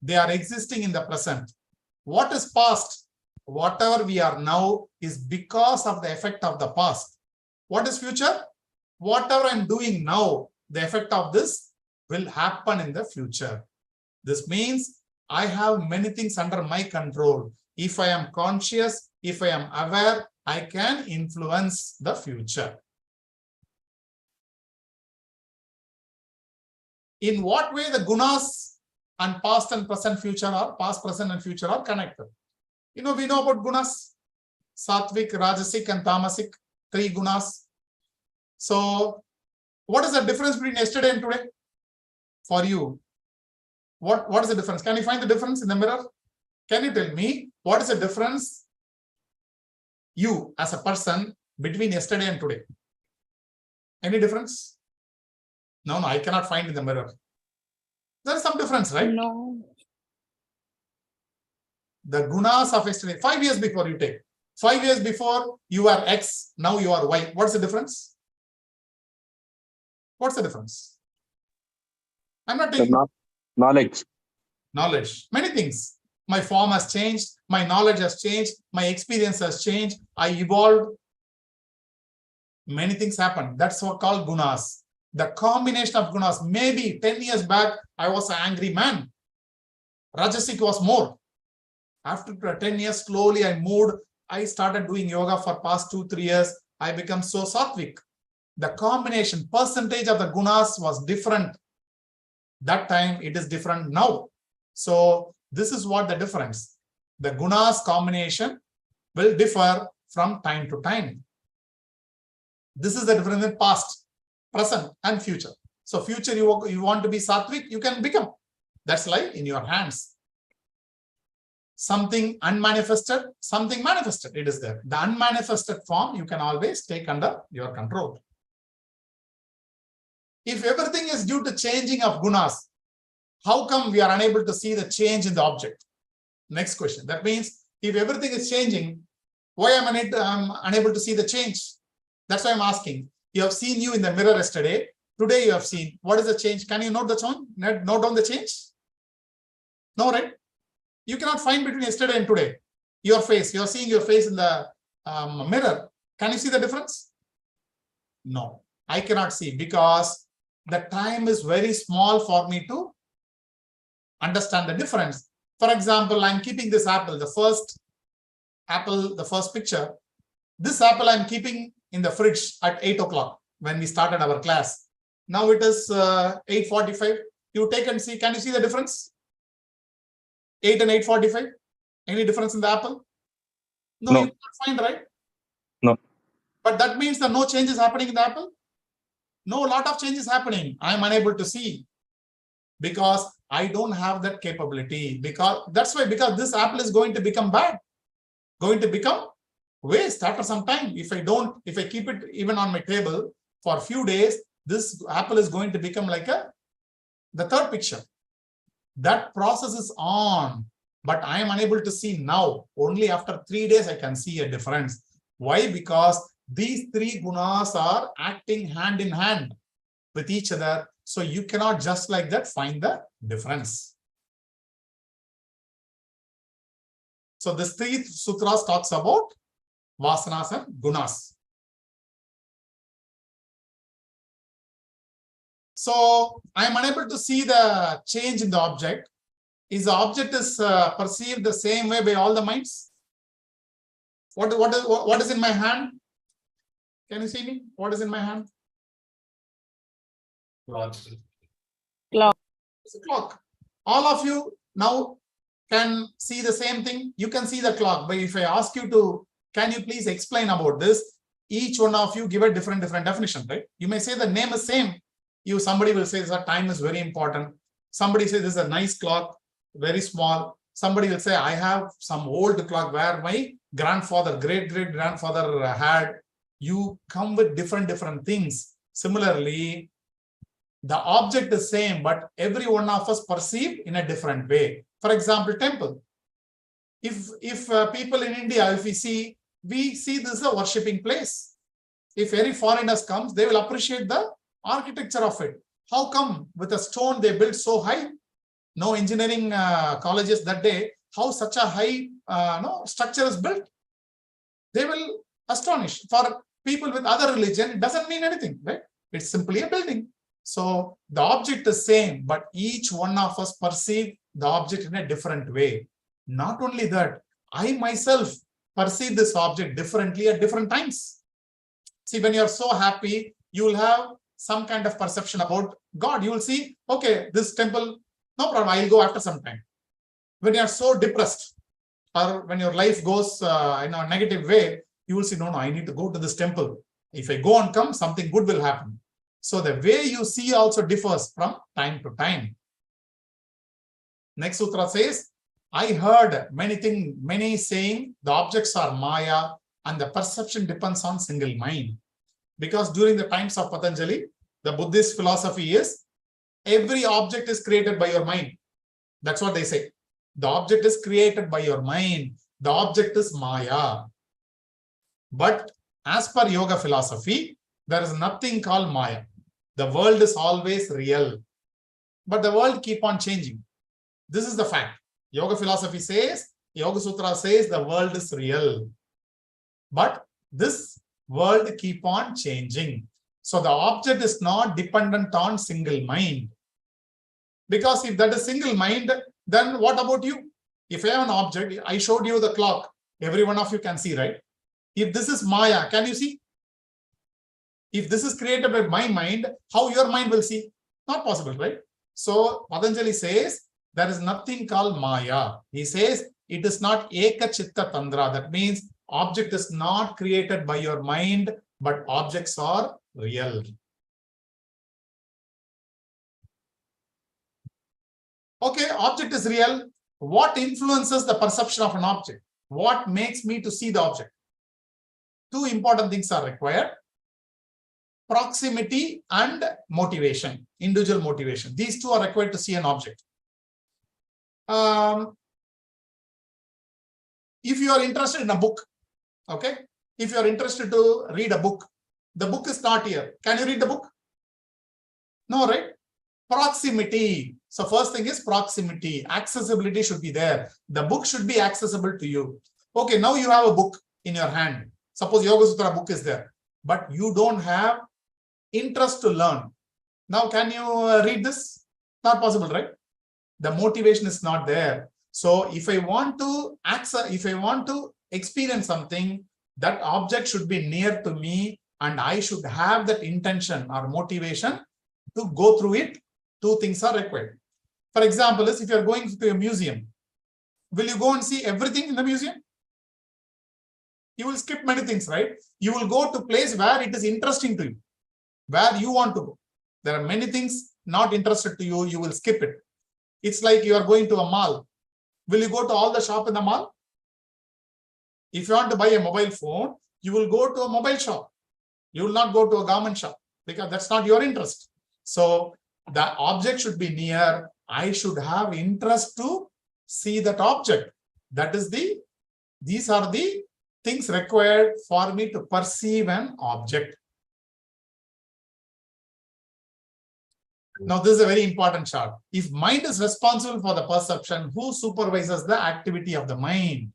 They are existing in the present. What is past? Whatever we are now is because of the effect of the past. What is future? Whatever I'm doing now, the effect of this will happen in the future. This means I have many things under my control. If I am conscious, if I am aware, I can influence the future. In what way the gunas and past and present future are, past, present and future are connected? We know about gunas, sattvic, rajasic and tamasic, 3 gunas. So what is the difference between yesterday and today for you? What is the difference? Can you find the difference in the mirror? Can you tell me what is the difference, you as a person, between yesterday and today? Any difference? No, I cannot find in the mirror. There is some difference, right? No. The gunas of yesterday, 5 years before you take. 5 years before you are X, now you are Y. What's the difference? What's the difference? I'm not taking knowledge. Knowledge. Many things. My form has changed, my knowledge has changed, my experience has changed, I evolved. Many things happen. That's what called gunas. The combination of gunas. Maybe 10 years back, I was an angry man. Rajasic was more. After 10 years, slowly I moved. I started doing yoga for past 2-3 years. I become so sattvic. The combination, percentage of the gunas was different. That time it is different now. So this is what the difference. The gunas combination will differ from time to time. This is the difference in past, present and future. So future you want to be sattvic, you can become. That's like in your hands. Something unmanifested, something manifested, it is there. The unmanifested form you can always take under your control. If everything is due to changing of gunas, how come we are unable to see the change in the object? Next question. That means if everything is changing, why am I unable to see the change? That's why I'm asking. You have seen you in the mirror yesterday. Today you have seen. What is the change? Can you note the change? Note down the change? No, right? You cannot find between yesterday and today. Your face. You are seeing your face in the mirror. Can you see the difference? No, I cannot see because the time is very small for me to understand the difference. For example, I'm keeping this apple, the first picture. This apple I'm keeping in the fridge at 8 o'clock when we started our class. Now it is 8:45. You take and see, can you see the difference? 8 and 8:45. Any difference in the apple? No, No. you cannot find, right? No. But that means that no change is happening in the apple? No, a lot of change is happening. I am unable to see because I don't have that capability. Because this apple is going to become bad, going to become waste after some time. If I keep it even on my table for a few days, this apple is going to become like the third picture. That process is on, but I am unable to see now. Only after 3 days I can see a difference. Why? Because These three gunas are acting hand in hand with each other. So you cannot just like that find the difference. So this three sutras talks about vasanas and gunas. So I am unable to see the change in the object. Is the object is perceived the same way by all the minds? What is in my hand? Can you see me? What is in my hand? Clock. It's a clock. All of you now can see the same thing. You can see the clock. But if I ask you to, can you please explain about this? Each one of you give a different definition, right? You may say the name is same. Somebody will say that time is very important. Somebody says this is a nice clock, very small. Somebody will say, I have some old clock where my grandfather, great-grandfather had. You come with different things. Similarly, the object is same, but every one of us perceive in a different way. For example, temple. If people in India, if we see this is a worshipping place. If any foreigners comes, they will appreciate the architecture of it. How come with a stone they built so high? No engineering colleges that day. How such a high structure is built? They will astonish. For people with other religion, it doesn't mean anything, right? It's simply a building. So the object is same, but each one of us perceive the object in a different way. Not only that, I myself perceive this object differently at different times. See, when you're so happy, you will have some kind of perception about God. You will see, okay, this temple, no problem, I'll go after some time. When you're so depressed, or when your life goes in a negative way, you will say, no, I need to go to this temple. If I go and come, something good will happen. So the way you see also differs from time to time. Next sutra says, I heard many saying the objects are Maya and the perception depends on single mind. Because during the times of Patanjali, the Buddhist philosophy is every object is created by your mind. That's what they say. The object is created by your mind. The object is Maya. But as per yoga philosophy, there is nothing called Maya. The world is always real. But the world keep on changing. This is the fact. Yoga philosophy says, Yoga Sutra says the world is real. But this world keep on changing. So the object is not dependent on single mind. Because if that is single mind, then what about you? If I have an object, I showed you the clock. Every one of you can see, right? If this is Maya, can you see? If this is created by my mind, how your mind will see? Not possible, right? So Patanjali says, there is nothing called Maya. He says, it is not Eka Chitta Tandra. That means object is not created by your mind, but objects are real. Okay, object is real. What influences the perception of an object? What makes me to see the object? Two important things are required. Proximity and motivation, individual motivation. These two are required to see an object. If you are interested in a book, okay, if you are interested to read a book, the book is not here. Can you read the book? No, right? Proximity. So first thing is proximity. Accessibility should be there. The book should be accessible to you. Okay, now you have a book in your hand. Suppose Yoga Sutra book is there, but you don't have interest to learn. Now, can you read this? Not possible, right? The motivation is not there. So if I want to access, if I want to experience something, that object should be near to me and I should have that intention or motivation to go through it. Two things are required. For example, if you are going to a museum, will you go and see everything in the museum? You will skip many things, right? You will go to a place where it is interesting to you, where you want to go. There are many things not interested to you, you will skip it. It's like you are going to a mall. Will you go to all the shop in the mall? If you want to buy a mobile phone, you will go to a mobile shop. You will not go to a garment shop because that's not your interest. So the object should be near. I should have interest to see that object. That is these are the things required for me to perceive an object. Now, this is a very important chart. If mind is responsible for the perception, who supervises the activity of the mind?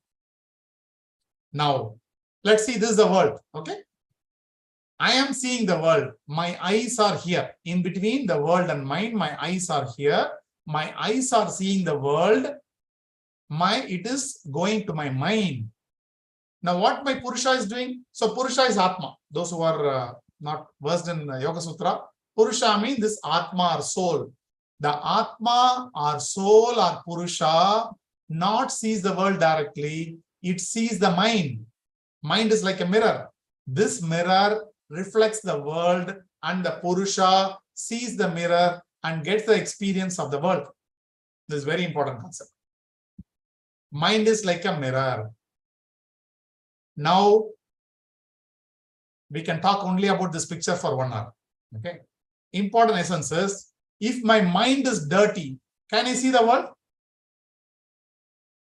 Now, let's see, this is the world, okay? I am seeing the world. My eyes are here. In between the world and mind, my eyes are here. My eyes are seeing the world. It is going to my mind. Now, what my Purusha is doing? So, Purusha is Atma. Those who are not versed in Yoga Sutra, Purusha means this Atma or soul. The Atma or soul or Purusha not sees the world directly. It sees the mind. Mind is like a mirror. This mirror reflects the world, and the Purusha sees the mirror and gets the experience of the world. This is a very important concept. Mind is like a mirror. Now, we can talk only about this picture for 1 hour. Okay. Important essence is, if my mind is dirty, can I see the world?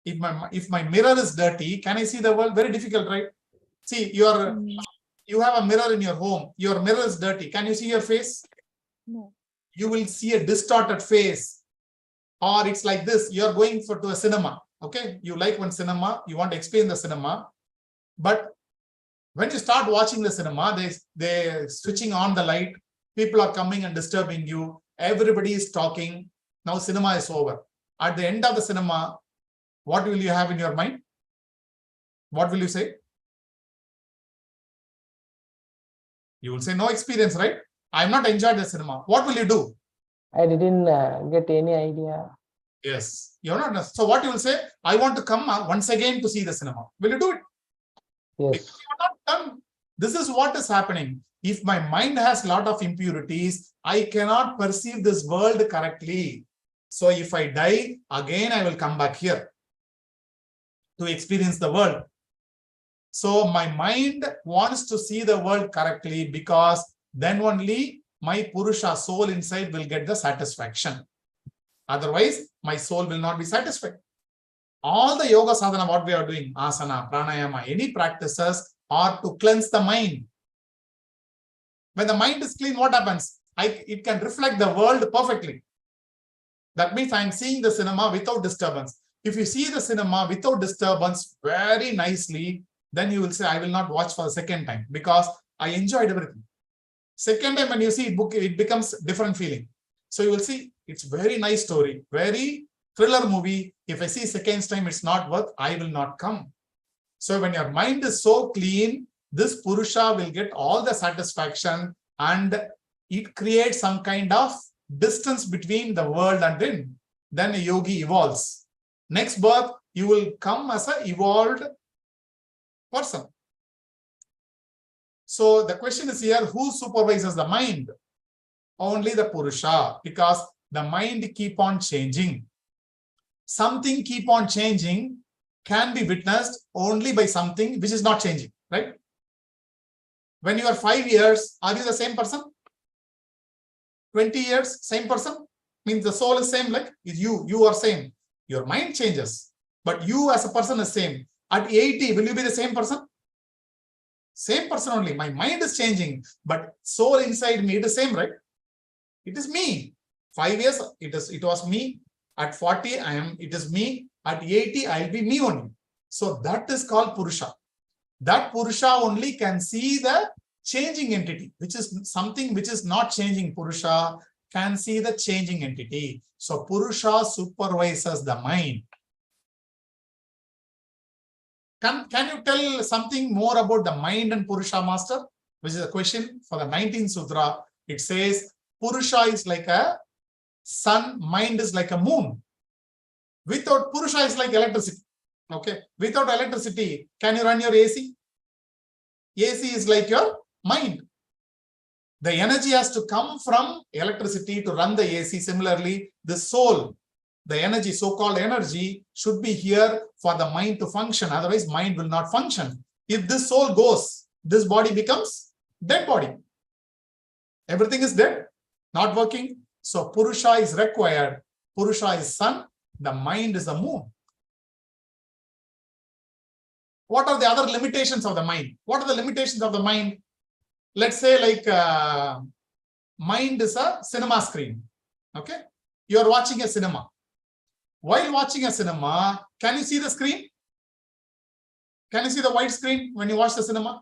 If my mirror is dirty, can I see the world? Very difficult, right? See, you have a mirror in your home. Your mirror is dirty. Can you see your face? No. You will see a distorted face. Or it's like this. You're going to a cinema. Okay. You like one cinema. You want to experience the cinema. But when you start watching the cinema, they're switching on the light. People are coming and disturbing you. Everybody is talking. Now cinema is over. At the end of the cinema, what will you have in your mind? What will you say? You will say no experience, right? I have not enjoyed the cinema. What will you do? I didn't get any idea. Yes, you're not. So what you will say? I want to come once again to see the cinema. Will you do it? Yes. Because you are not done. This is what is happening. If my mind has a lot of impurities, I cannot perceive this world correctly. So if I die, again I will come back here to experience the world. So my mind wants to see the world correctly, because then only my Purusha soul inside will get the satisfaction. Otherwise, my soul will not be satisfied. All the yoga sadhana, what we are doing, asana, pranayama, any practices are to cleanse the mind. When the mind is clean, what happens? It can reflect the world perfectly. That means I'm seeing the cinema without disturbance. If you see the cinema without disturbance very nicely, then you will say, I will not watch for the second time because I enjoyed everything. Second time when you see it, it becomes different feeling. So you will see it's very nice story, very thriller movie. If I see second time it's not worth, I will not come. So when your mind is so clean, this Purusha will get all the satisfaction, and it creates some kind of distance between the world and him. Then a yogi evolves. Next birth, you will come as an evolved person. So the question is here, who supervises the mind? Only the Purusha, because the mind keep on changing. Something keep on changing can be witnessed only by something which is not changing, right? When you are 5 years, are you the same person? 20 years, same person? Means the soul is same, like you are same. Your mind changes, but you as a person is same. At 80, will you be the same person? Same person only. My mind is changing, but soul inside me, it is same, right? It is me. 5 years, it was me. At 40, it is me. At 80, I'll be me only. So that is called Purusha. That Purusha only can see the changing entity, which is something which is not changing. Purusha can see the changing entity. So Purusha supervises the mind. Can you tell something more about the mind and Purusha, Master? Which is a question for the 19th Sutra. It says, Purusha is like a sun, mind is like a moon. Without Purusha is like electricity. Okay. Without electricity, can you run your AC? AC is like your mind. The energy has to come from electricity to run the AC. Similarly, the soul, the energy, so-called energy, should be here for the mind to function. Otherwise, mind will not function. If this soul goes, this body becomes dead body. Everything is dead, not working. So Purusha is required. Purusha is sun, the mind is the moon. what are the other limitations of the mind? What are the limitations of the mind? Let's say like mind is a cinema screen. Okay, you are watching a cinema. While watching a cinema, can you see the screen? Can you see the white screen when you watch the cinema?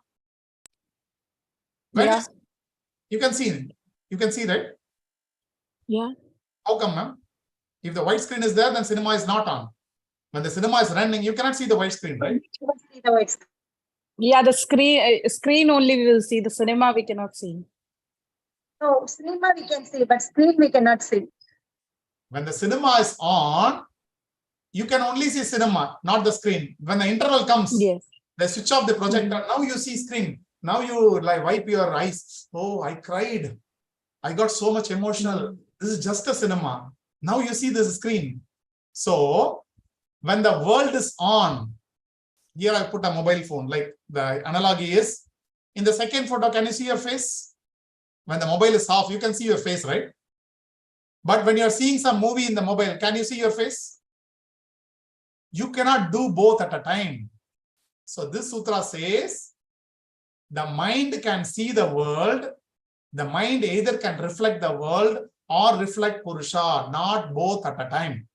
When Yeah. you can see it. You can see, right? Yeah. How come, ma'am? If the white screen is there, then cinema is not on. When the cinema is running, you cannot see the white screen, right? Yeah, the screen only we will see. The cinema we cannot see. So cinema we can see, but screen we cannot see. When the cinema is on, you can only see cinema, not the screen. When the interval comes, Yes. they switch off the projector. Now you see screen. Now you like wipe your eyes. Oh, I cried. I got so much emotional. This is just a cinema. Now you see this screen. So when the world is on, here I put a mobile phone. Like the analogy is, in the second photo, can you see your face? When the mobile is off, you can see your face, right? But when you're seeing some movie in the mobile, can you see your face? You cannot do both at a time. So this sutra says, the mind can see the world. The mind either can reflect the world or reflect Purusha, not both at a time.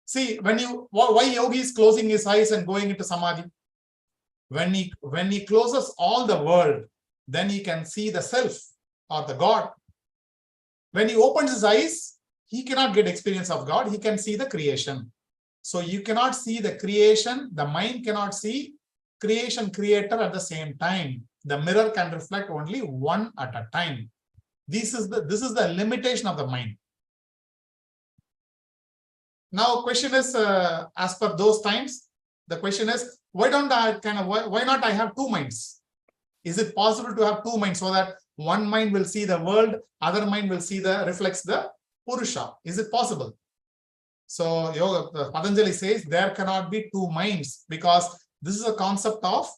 See, why yogi is closing his eyes and going into samadhi? When he closes all the world, then he can see the self or the God. When he opens his eyes, he cannot get experience of God. He can see the creation. So you cannot see the creation. The mind cannot see creation, creator at the same time. The mirror can reflect only one at a time. This is the limitation of the mind. Now, question is, as per those times, the question is, why not I have two minds? Is it possible to have two minds so that one mind will see the world, other mind will see reflects the Purusha? Is it possible? So Patanjali says there cannot be two minds, because this is a concept of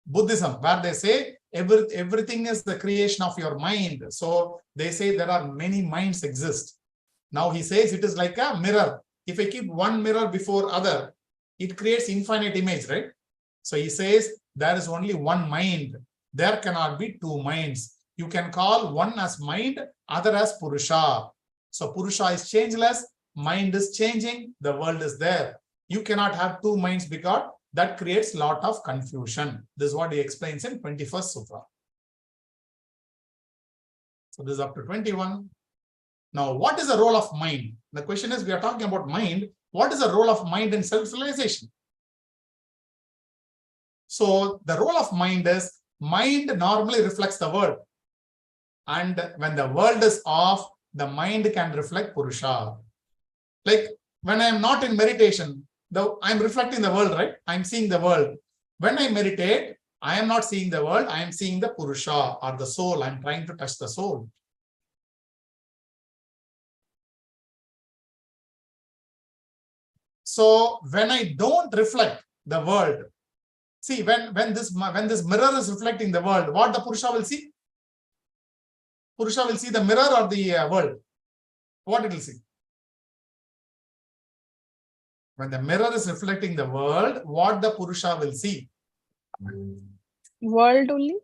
Buddhism, where they say everything is the creation of your mind. So they say there are many minds exist. Now he says it is like a mirror. If I keep one mirror before other, it creates infinite image, right? So he says there is only one mind. There cannot be two minds. You can call one as mind, other as Purusha. So Purusha is changeless, mind is changing, the world is there. You cannot have two minds because that creates a lot of confusion. This is what he explains in 21st Sutra. So this is up to 21. Now, what is the role of mind? The question is, we are talking about mind. What is the role of mind in self-realization? So the role of mind is, mind normally reflects the world. And when the world is off, the mind can reflect Purusha. Like when I am not in meditation, I am reflecting the world, right? I am seeing the world. When I meditate, I am not seeing the world. I am seeing the Purusha or the soul. I am trying to touch the soul. So when I don't reflect the world, see, when this mirror is reflecting the world, what the Purusha will see? Purusha will see the mirror or the world. What it will see? When the mirror is reflecting the world, what the Purusha will see? World only?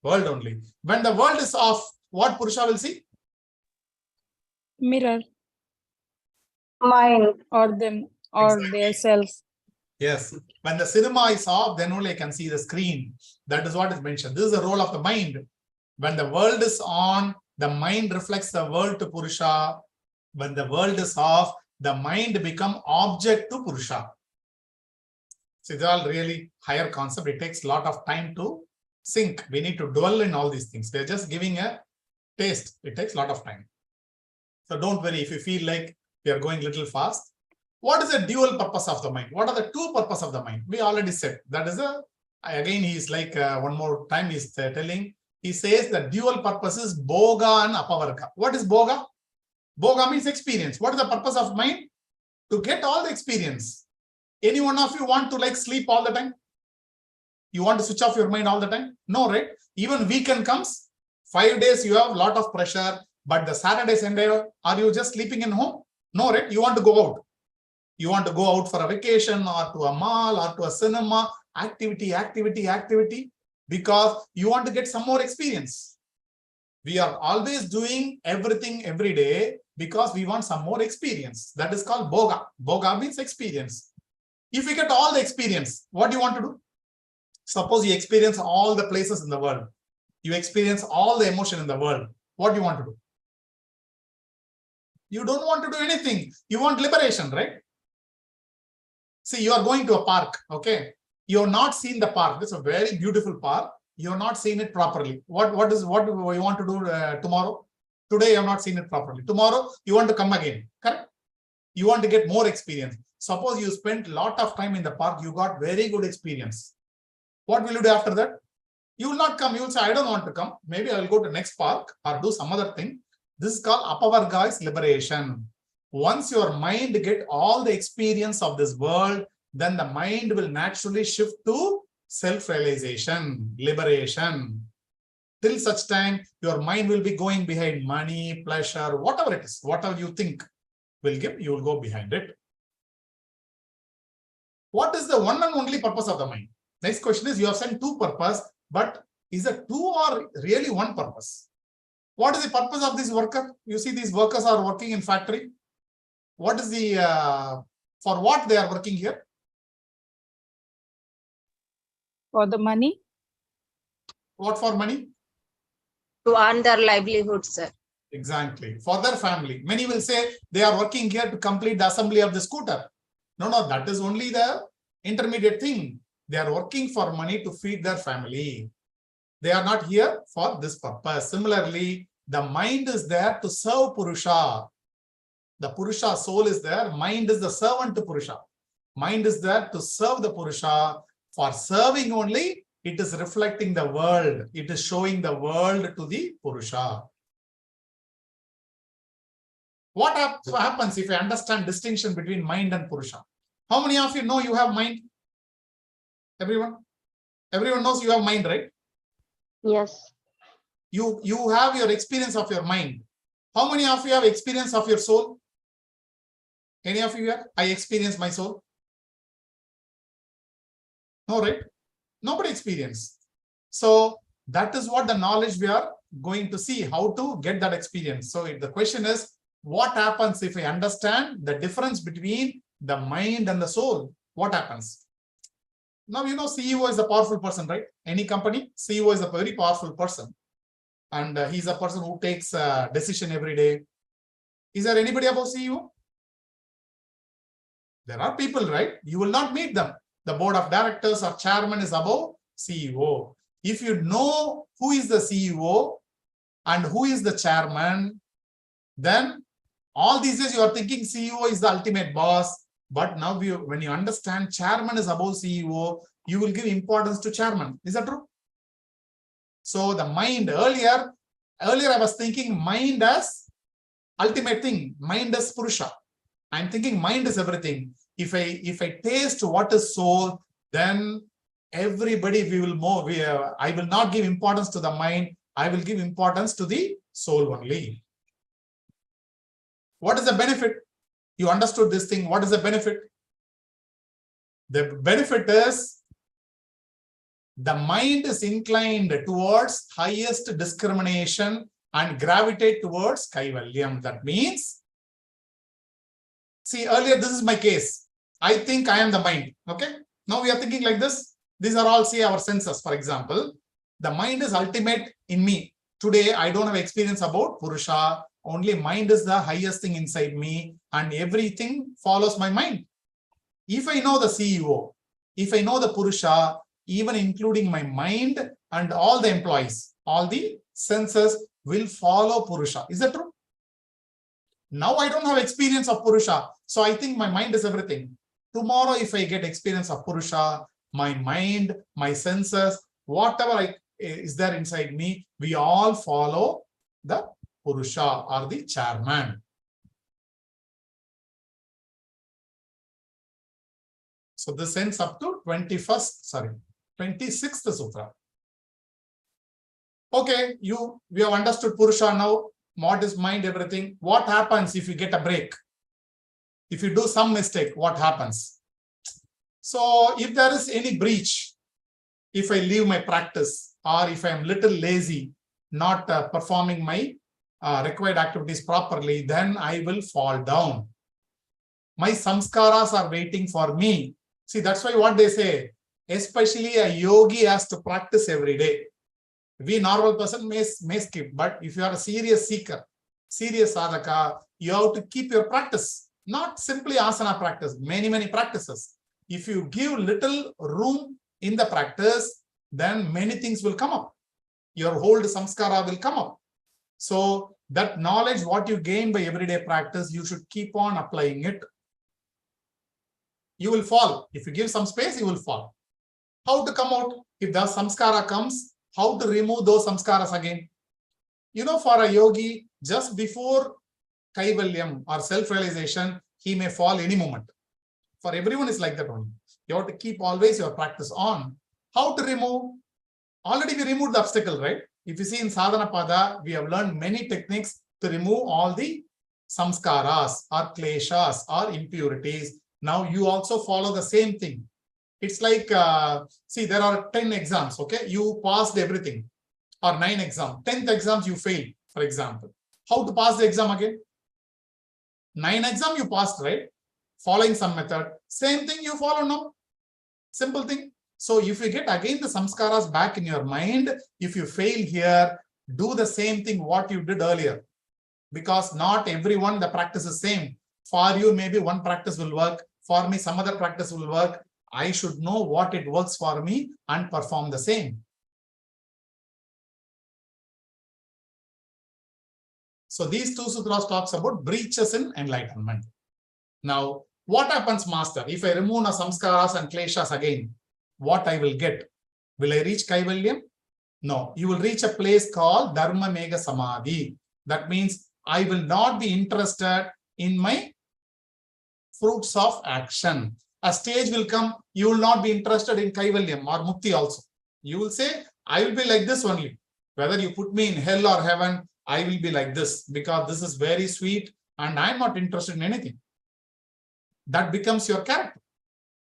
World only. When the world is off, what Purusha will see? Mirror. Mind. Or them. Or Exactly. their self. Yes. When the cinema is off, then only I can see the screen. That is what is mentioned. This is the role of the mind. When the world is on, the mind reflects the world to Purusha. When the world is off, the mind becomes object to Purusha. So it's all really higher concept. It takes a lot of time to sink. We need to dwell in all these things. They're just giving a taste. It takes a lot of time. So don't worry if you feel like we are going a little fast. What is the dual purpose of the mind? What are the two purposes of the mind? We already said that is again, he's like one more time he's telling. He says the dual purpose is Bhoga and Apavarga. What is Bhoga? Bhoga means experience. What is the purpose of mind? To get all the experience. Any one of you want to like sleep all the time? You want to switch off your mind all the time? No, right? Even weekend comes, 5 days you have a lot of pressure, but the Saturday, Sunday, are you just sleeping in home? No, right? You want to go out. You want to go out for a vacation or to a mall or to a cinema, activity, because you want to get some more experience. We are always doing everything every day because we want some more experience. That is called bhoga. Bhoga means experience. If you get all the experience, what do you want to do? Suppose you experience all the places in the world. You experience all the emotion in the world. What do you want to do? You don't want to do anything. You want liberation, right? See, you are going to a park, okay? You have not seen the park. It's a very beautiful park. You have not seen it properly. What do you want to do tomorrow? Today, you have not seen it properly. Tomorrow, you want to come again, correct? You want to get more experience. Suppose you spent a lot of time in the park. You got very good experience. What will you do after that? You will not come. You will say, I don't want to come. Maybe I will go to next park or do some other thing. This is called apavarga, is liberation. Once your mind get all the experience of this world, then the mind will naturally shift to self-realization, liberation. Till such time, your mind will be going behind money, pleasure, whatever it is, whatever you think will give, you will go behind it. What is the one and only purpose of the mind? Next question is, you have said two purpose, but is it two or really one purpose? What is the purpose of this worker? You see, these workers are working in factory. What is the, for what they are working here? For the money? What for money? To earn their livelihood, sir. Exactly. For their family. Many will say they are working here to complete the assembly of the scooter. No, that is only the intermediate thing. They are working for money to feed their family. They are not here for this purpose. Similarly, the mind is there to serve Purusha. The Purusha soul is there. Mind is the servant to Purusha. Mind is there to serve the Purusha. For serving only, it is reflecting the world. It is showing the world to the Purusha. What happens if you understand distinction between mind and Purusha? How many of you know you have mind? Everyone? Everyone knows you have mind, right? Yes. You have your experience of your mind. How many of you have experience of your soul? Any of you here? I experience my soul. No, right? Nobody experience. So that is what the knowledge we are going to see, how to get that experience. So the question is, what happens if I understand the difference between the mind and the soul? What happens? Now, you know, CEO is a powerful person, right? Any company, CEO is a very powerful person. And he's a person who takes a decision every day. Is there anybody above CEO? There are people, right? You will not meet them. The board of directors or chairman is above CEO. If you know who is the CEO and who is the chairman, then all these days you are thinking CEO is the ultimate boss. But now when you understand chairman is above CEO, you will give importance to chairman. Is that true? So the mind, earlier I was thinking mind as ultimate thing. Mind as Purusha. I'm thinking mind is everything. If I taste what is soul, then everybody I will not give importance to the mind. I will give importance to the soul only. What is the benefit? You understood this thing. What is the benefit? The benefit is the mind is inclined towards highest discrimination and gravitate towards Kaivalyam. That means, see, earlier, this is my case. I think I am the mind. Okay. Now we are thinking like this. These are all, say, our senses, for example. The mind is ultimate in me. Today, I don't have experience about Purusha. Only mind is the highest thing inside me, and everything follows my mind. If I know the CEO, if I know the Purusha, even including my mind and all the employees, all the senses will follow Purusha. Is that true? Now I don't have experience of Purusha, so I think my mind is everything. Tomorrow, if I get experience of Purusha, my mind, my senses, whatever is there inside me, we all follow the Purusha or the chairman. So this ends up to 26th Sutra. Okay, we have understood Purusha now. What is mind, everything. What happens if you get a break? If you do some mistake, what happens? So if there is any breach, if I leave my practice, or if I am little lazy, not performing my required activities properly, then I will fall down. My samskaras are waiting for me. See, that's why what they say, especially a yogi has to practice every day. We normal person may skip, but if you are a serious seeker, serious sadhaka, you have to keep your practice, not simply asana practice, many practices. If you give little room in the practice, then many things will come up. Your whole samskara will come up. So that knowledge, what you gain by everyday practice, you should keep on applying it. You will fall. If you give some space, you will fall. How to come out? If the samskara comes, how to remove those samskaras again? You know, for a yogi, just before Kaivalyam or self-realization, he may fall any moment. For everyone is like that only. You have to keep always your practice on. How to remove? Already we removed the obstacle, right? If you see in Sadhana Pada, we have learned many techniques to remove all the samskaras or kleshas or impurities. Now you also follow the same thing. It's like, see, there are 10 exams, okay? You passed everything, or 9 exams. 10th exams you failed, for example. How to pass the exam again? 9 exams you passed, right? Following some method. Same thing you follow now. Simple thing. So if you get again the samskaras back in your mind, if you fail here, do the same thing what you did earlier. Because not everyone, the practice is same. For you, maybe one practice will work. For me, some other practice will work. I should know what it works for me and perform the same. So these 2 sutras talks about breaches in enlightenment. Now, what happens, master? If I remove the samskaras and kleshas again, what I will get? Will I reach Kaivalyam? No, you will reach a place called Dharma Mega Samadhi. That means I will not be interested in my fruits of action. A stage will come, you will not be interested in Kaivalyam or Mukti also. You will say, I will be like this only. Whether you put me in hell or heaven, I will be like this because this is very sweet and I am not interested in anything. That becomes your character.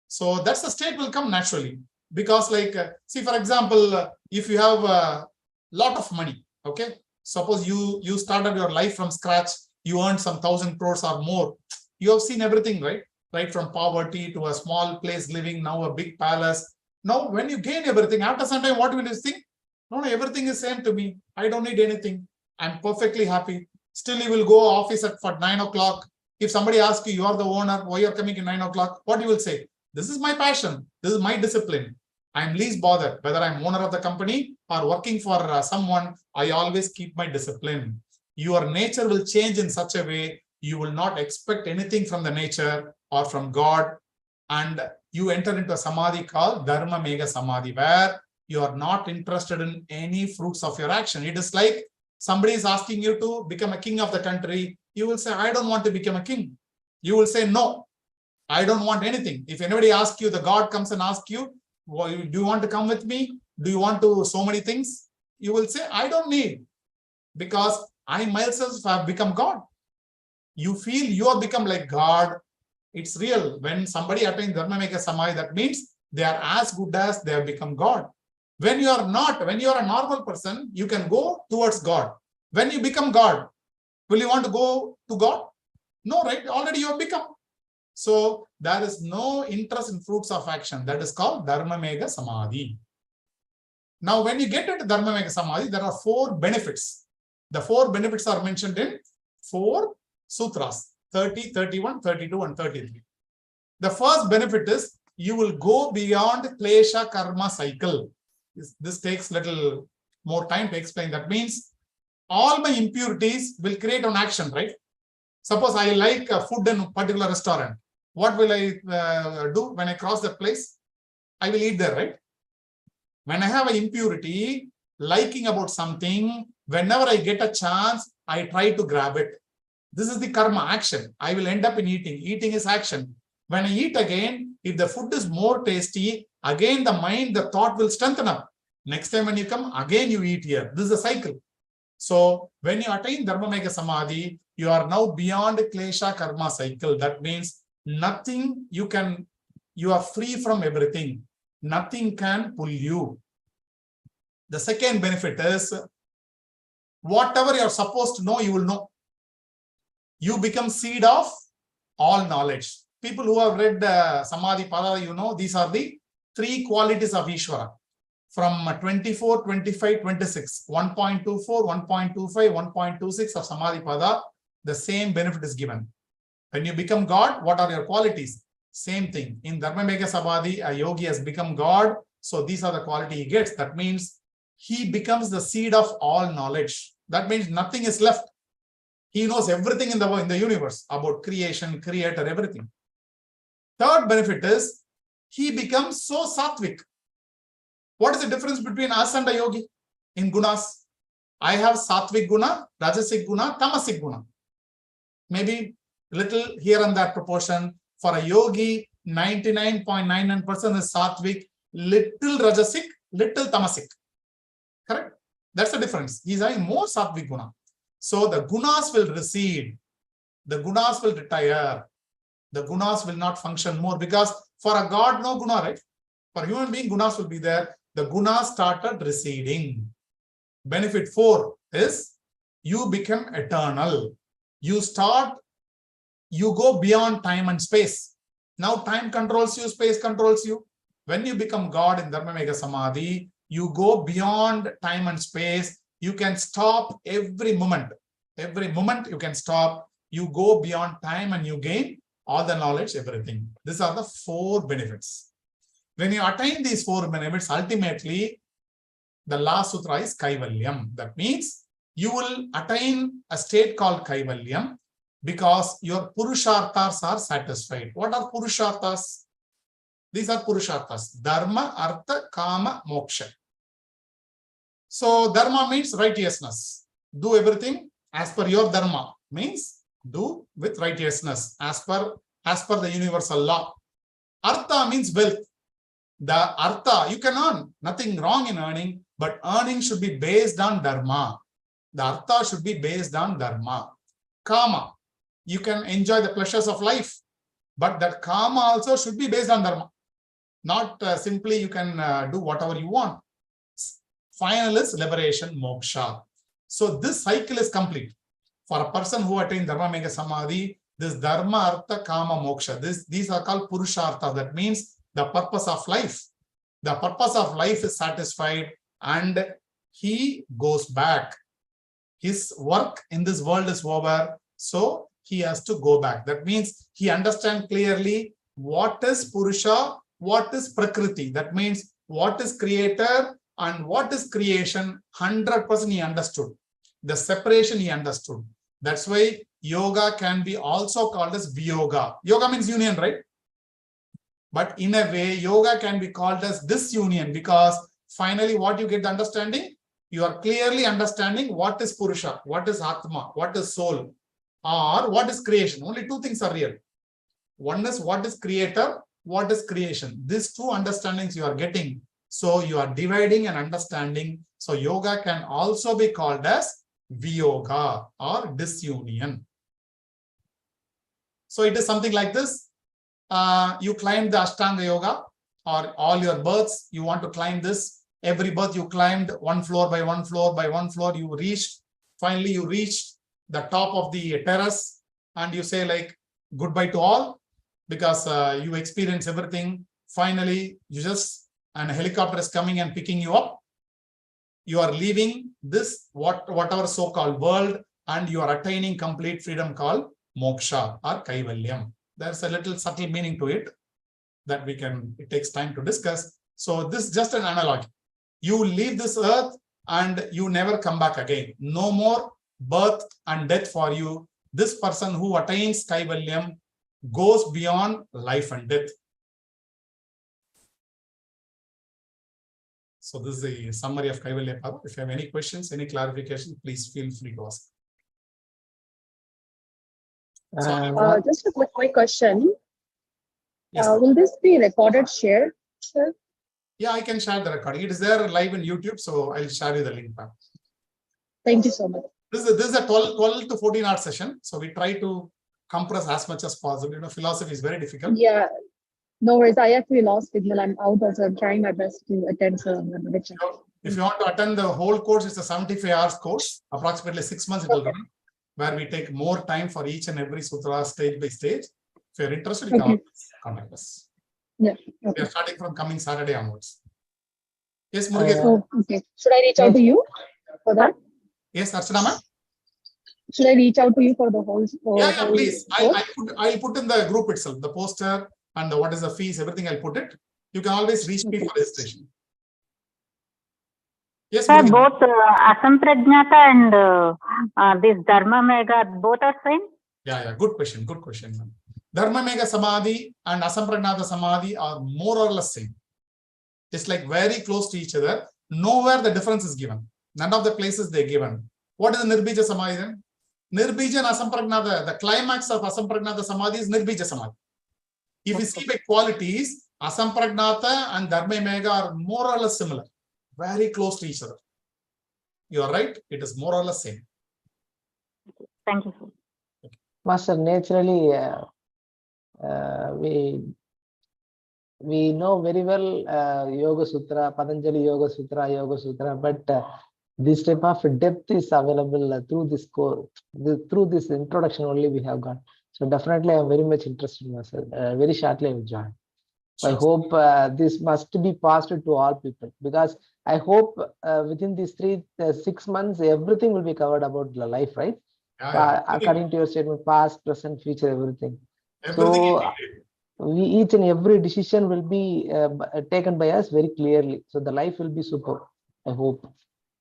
So that's the state will come naturally. Because like, see, for example, if you have a lot of money, okay? Suppose you started your life from scratch, you earned some 1,000 crores or more. You have seen everything, right? Right from poverty to a small place living, now a big palace. Now, when you gain everything, after some time, what will you think? No, everything is same to me. I don't need anything. I'm perfectly happy. Still, you will go office for 9 o'clock. If somebody asks you, you are the owner, why you are coming at 9 o'clock? What you will say? This is my passion. This is my discipline. I'm least bothered whether I'm owner of the company or working for someone. I always keep my discipline. Your nature will change in such a way you will not expect anything from the nature or from God, and you enter into a samadhi called Dharma Mega Samadhi, where you are not interested in any fruits of your action. It is like somebody is asking you to become a king of the country. You will say, I don't want to become a king. You will say, no, I don't want anything. If anybody asks you, the God comes and asks you, well, do you want to come with me? Do you want to so many things? You will say, I don't need, because I myself have become God. You feel you have become like God. It's real. When somebody attains Dharma Mega Samadhi, that means they are as good as they have become God. When you are not, when you are a normal person, you can go towards God. When you become God, will you want to go to God? No, right? Already you have become. So there is no interest in fruits of action. That is called Dharma Mega Samadhi. Now, when you get into Dharma Mega Samadhi, there are 4 benefits. The 4 benefits are mentioned in 4 sutras, 30, 31, 32, and 33. The first benefit is you will go beyond klesha karma cycle. This takes little more time to explain. That means all my impurities will create an action, right? Suppose I like food in a particular restaurant. What will I do when I cross that place? I will eat there, right? When I have an impurity, liking about something, whenever I get a chance, I try to grab it. This is the karma, action. I will end up in eating. Eating is action. When I eat again, if the food is more tasty, again the mind, the thought will strengthen up. Next time when you come, again you eat here. This is a cycle. So when you attain Dharma Mega Samadhi, you are now beyond klesha karma cycle. That means nothing you are free from everything. Nothing can pull you. The second benefit is whatever you're supposed to know, you will know. You become seed of all knowledge. People who have read Samadhi Pada, you know, these are the 3 qualities of Ishvara. From 24, 25, 26, 1.24, 1.25, 1.26 of Samadhi Pada, the same benefit is given. When you become God, what are your qualities? Same thing. In Dharma Mega Samadhi, a yogi has become God. So these are the quality he gets. That means he becomes the seed of all knowledge. That means nothing is left. He knows everything in the universe about creation, creator, everything. Third benefit is he becomes so sattvic. What is the difference between us and a yogi in gunas? I have sattvic guna, rajasic guna, tamasic guna. Maybe little here and there proportion. For a yogi, 99.99% is sattvic, little rajasic, little tamasic. Correct? That's the difference. He's having more sattvic guna. So the gunas will recede. The gunas will retire. The gunas will not function more, because for a god, no guna, right? For human being, gunas will be there. The gunas started receding. Benefit 4 is you become eternal. You go beyond time and space. Now time controls you, space controls you. When you become God in Dharma Mega Samadhi, you go beyond time and space. You can stop every moment. Every moment you can stop. You go beyond time and you gain all the knowledge, everything. These are the 4 benefits. When you attain these 4 benefits, ultimately, the last sutra is Kaivalyam. That means you will attain a state called Kaivalyam because your Purusharthas are satisfied. What are Purusharthas? These are Purusharthas. Dharma, Artha, Kama, Moksha. So Dharma means righteousness. Do everything as per your Dharma. Means do with righteousness as per the universal law. Artha means wealth. The Artha, you can earn. Nothing wrong in earning, but earning should be based on Dharma. The Artha should be based on Dharma. Kama, you can enjoy the pleasures of life, but that Kama also should be based on Dharma. Not simply you can do whatever you want. Final is liberation, moksha. So this cycle is complete. For a person who attained Dharma Mega Samadhi, this Dharma, Artha, Kama, Moksha, these are called Purushartha. That means the purpose of life. The purpose of life is satisfied and he goes back. His work in this world is over, so he has to go back. That means he understands clearly what is Purusha, what is Prakriti. That means what is creator and what is creation. 100% he understood. The separation he understood. That's why yoga can be also called as Viyoga. Yoga means union, right? But in a way, yoga can be called as disunion, because finally what you get the understanding, you are clearly understanding what is Purusha, what is Atma, what is soul, or what is creation. Only 2 things are real. One is what is creator, what is creation. These 2 understandings you are getting. So you are dividing and understanding. So yoga can also be called as Viyoga or disunion. So it is something like this. You climb the Ashtanga Yoga, or all your births, you want to climb this. Every birth you climbed 1 floor by 1 floor by 1 floor, you reached, finally you reached the top of the terrace and you say like goodbye to all, because you experience everything. Finally, and a helicopter is coming and picking you up. You are leaving this, whatever so-called world, and you are attaining complete freedom called moksha or kaivalyam. There's a little subtle meaning to it that it takes time to discuss. So this is just an analogy. You leave this earth and you never come back again. No more birth and death for you. This person who attains kaivalyam goes beyond life and death. So this is the summary of Kaivalya Pada. If you have any questions, any clarification, please feel free to ask. Just a quick question. Yes, Will this be recorded, shared, sir? yeah, I can share the recording. It is there live in YouTube, so I'll share you the link back. Thank you so much. This is a 12 to 14 hour session. So we try to compress as much as possible. You know, philosophy is very difficult. Yeah, no worries. I actually lost signal. I'm out also. I'm trying my best to attend some lecture. So if you want to attend the whole course, it's a 75 hours course, approximately 6 months it will run, where we take more time for each and every sutra stage by stage. If you're interested, you can Okay. always contact us. Yeah. We Okay. are starting from coming Saturday onwards. Yes, Murugesh. Oh, okay. Should I reach out to you for that? Yes, Archana ma'am. Should I reach out to you for the whole? Yeah, please. course? I'll put in the group itself, the poster and what is the fees, everything I'll put it. You can always reach me for registration. Yes, Sir, Murugesh. both Asampragnata and this Dharma Mega, both are same? Yeah, good question, good question, ma'am. Dharma Mega Samadhi and Asampragnata Samadhi are more or less same. It's like very close to each other. Nowhere the difference is given. None of the places they're given. What is the Nirbija Samadhi then? Nirbija and Asampragnata, the climax of Asampragnata Samadhi is Nirbija Samadhi. If you see by qualities, Asampragnata and Dharma Mega are more or less similar. Very close to each other. You are right. It is more or less same. Thank you, sir. Master, naturally, we know very well Yoga Sutra, Patanjali Yoga Sutra, but this type of depth is available through this course, through this introduction only we have got. So definitely, I'm very much interested, Master. Very shortly, I will join. Sure. I hope this must be passed to all people, because I hope within these 6 months, everything will be covered about the life, right? Yeah. According to your statement, past, present, future, everything. Everything So each and every decision will be taken by us very clearly. So the life will be super. I hope.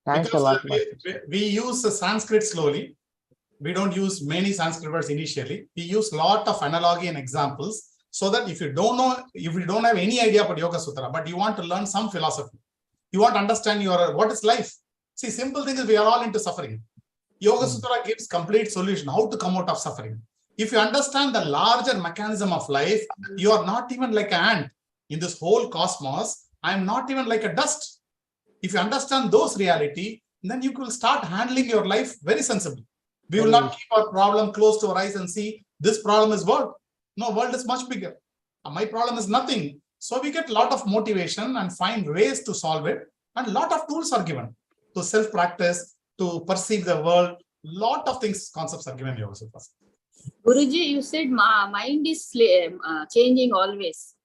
Thanks because a lot, Master. we use the Sanskrit slowly. We don't use many Sanskrit words initially. We use a lot of analogy and examples, so that if you don't know, if you don't have any idea about Yoga Sutra, but you want to learn some philosophy, you want to understand what is life. See, simple thing is we are all into suffering. Yoga Sutra gives complete solution how to come out of suffering. If you understand the larger mechanism of life, you are not even like an ant in this whole cosmos. I am not even like a dust. If you understand those reality, then you will start handling your life very sensibly. We will not keep our problem close to our eyes and see this problem is world. No, world is much bigger. My problem is nothing. So we get a lot of motivation and find ways to solve it. And a lot of tools are given to self-practice, to perceive the world. Lot of things, concepts are given in Yoga Sutra. Guruji, you said mind is changing always,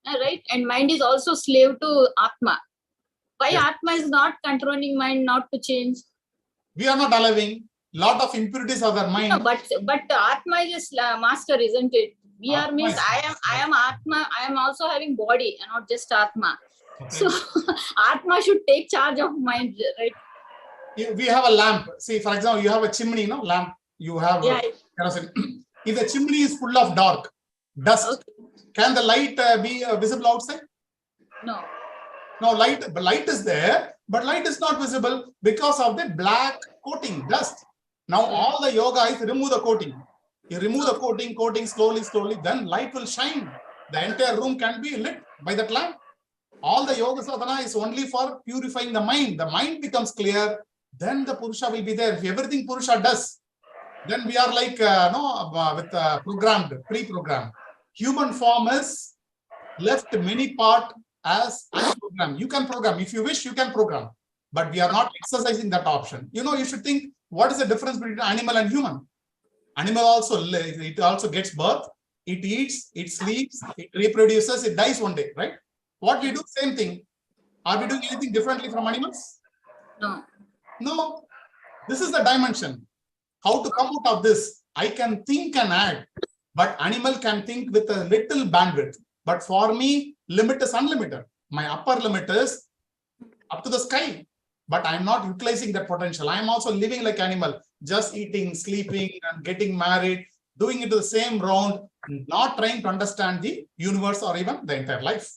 right? And mind is also slave to Atma. Why Yes. Atma is not controlling mind not to change? We are not allowing. Lot of impurities of our mind. No, but Atma is a master, isn't it? We Atma are means is I am Atma. I am also having body and not just Atma. Okay. So Atma should take charge of mind, right? We have a lamp. See, for example, you have a chimney, no lamp. You have kerosene. If the chimney is full of dark dust, can the light be visible outside? No. No, light is there, but light is not visible because of the black coating, dust. Now all the yoga is remove the coating. You remove the coating slowly, then light will shine. The entire room can be lit by that lamp. All the yoga sadhana is only for purifying the mind. The mind becomes clear, then the Purusha will be there. If everything Purusha does, then we are like programmed, pre-programmed. Human form is left many part as unprogrammed. You can program. If you wish, you can program. But we are not exercising that option. You know, you should think, what is the difference between animal and human? Animal also, it also gets birth. It eats, it sleeps, it reproduces, it dies one day, right? What we do, same thing. Are we doing anything differently from animals? No. No. This is the dimension. How to come out of this? I can think and act, but animal can think with a little bandwidth. But for me, limit is unlimited. My upper limit is up to the sky, but I'm not utilizing that potential. I'm also living like animal, just eating, sleeping, and getting married, doing it to the same round, not trying to understand the universe or even the entire life.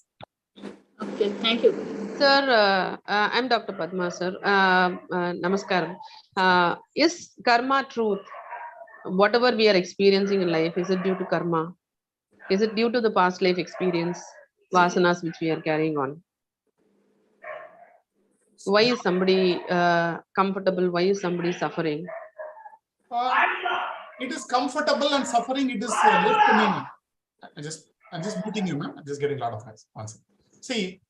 Okay, thank you. Sir, I'm Dr. Padma, sir. Namaskaram. Is karma truth? Whatever we are experiencing in life, is it due to karma? Is it due to the past life experience, vasanas which we are carrying on? Why is somebody comfortable? Why is somebody suffering? it is comfortable and suffering, it is less to me. I'm just muting you, ma'am. I'm just getting a lot of noise. One second. See,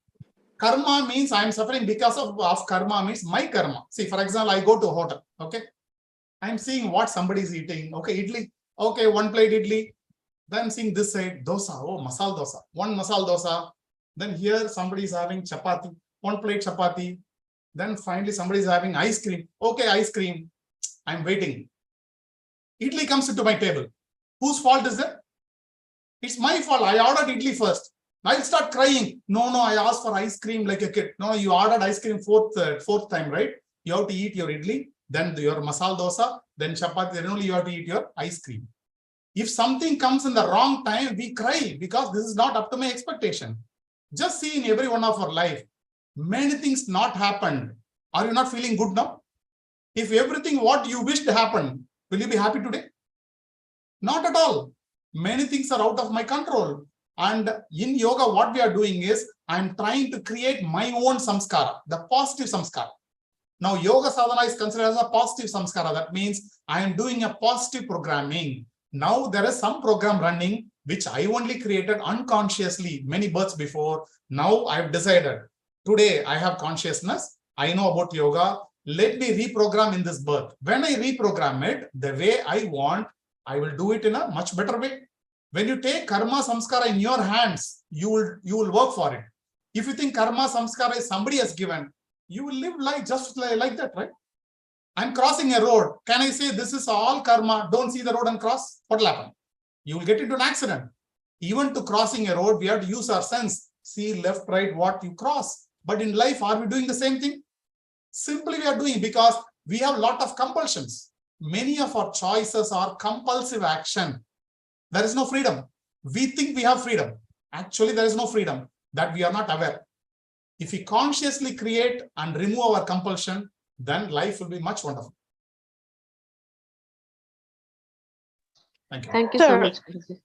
karma means I am suffering because of karma means my karma. See, for example, I go to a hotel. Okay. I'm seeing what somebody is eating. Okay, idli. Okay, one plate idli. Then seeing this side, dosa. Oh, masala dosa. One masala dosa. Then here somebody is having chapati. One plate chapati. Then finally somebody is having ice cream. Okay, ice cream. I'm waiting. Idli comes into my table. Whose fault is it? It's my fault. I ordered idli first. I'll start crying. No, I asked for ice cream like a kid. No, you ordered ice cream fourth time, right? You have to eat your idli, then your masala dosa, then chapati, then only you have to eat your ice cream. If something comes in the wrong time, we cry because this is not up to my expectation. Just see in every one of our life, many things not happened. Are you not feeling good now? If everything what you wished happened, will you be happy today? Not at all. Many things are out of my control. And in yoga, what we are doing is, I'm trying to create my own samskara, the positive samskara. Now, yoga sadhana is considered as a positive samskara. That means I am doing a positive programming. Now, there is some program running, which I only created unconsciously many births before. Now, I've decided, today I have consciousness. I know about yoga. Let me reprogram in this birth. When I reprogram it, the way I want, I will do it in a much better way. When you take karma samskara in your hands, you will work for it. If you think karma samskara is somebody has given, you will live life just like that, right? I'm crossing a road. Can I say this is all karma? Don't see the road and cross. What will happen? You will get into an accident. Even to crossing a road, we have to use our sense. See left, right, what you cross. But in life, are we doing the same thing? Simply we are doing because we have a lot of compulsions. Many of our choices are compulsive action. There is no freedom. We think we have freedom. Actually, there is no freedom, that we are not aware. If we consciously create and remove our compulsion, then life will be much wonderful. Thank you. Thank you so Sir. much, Guruji.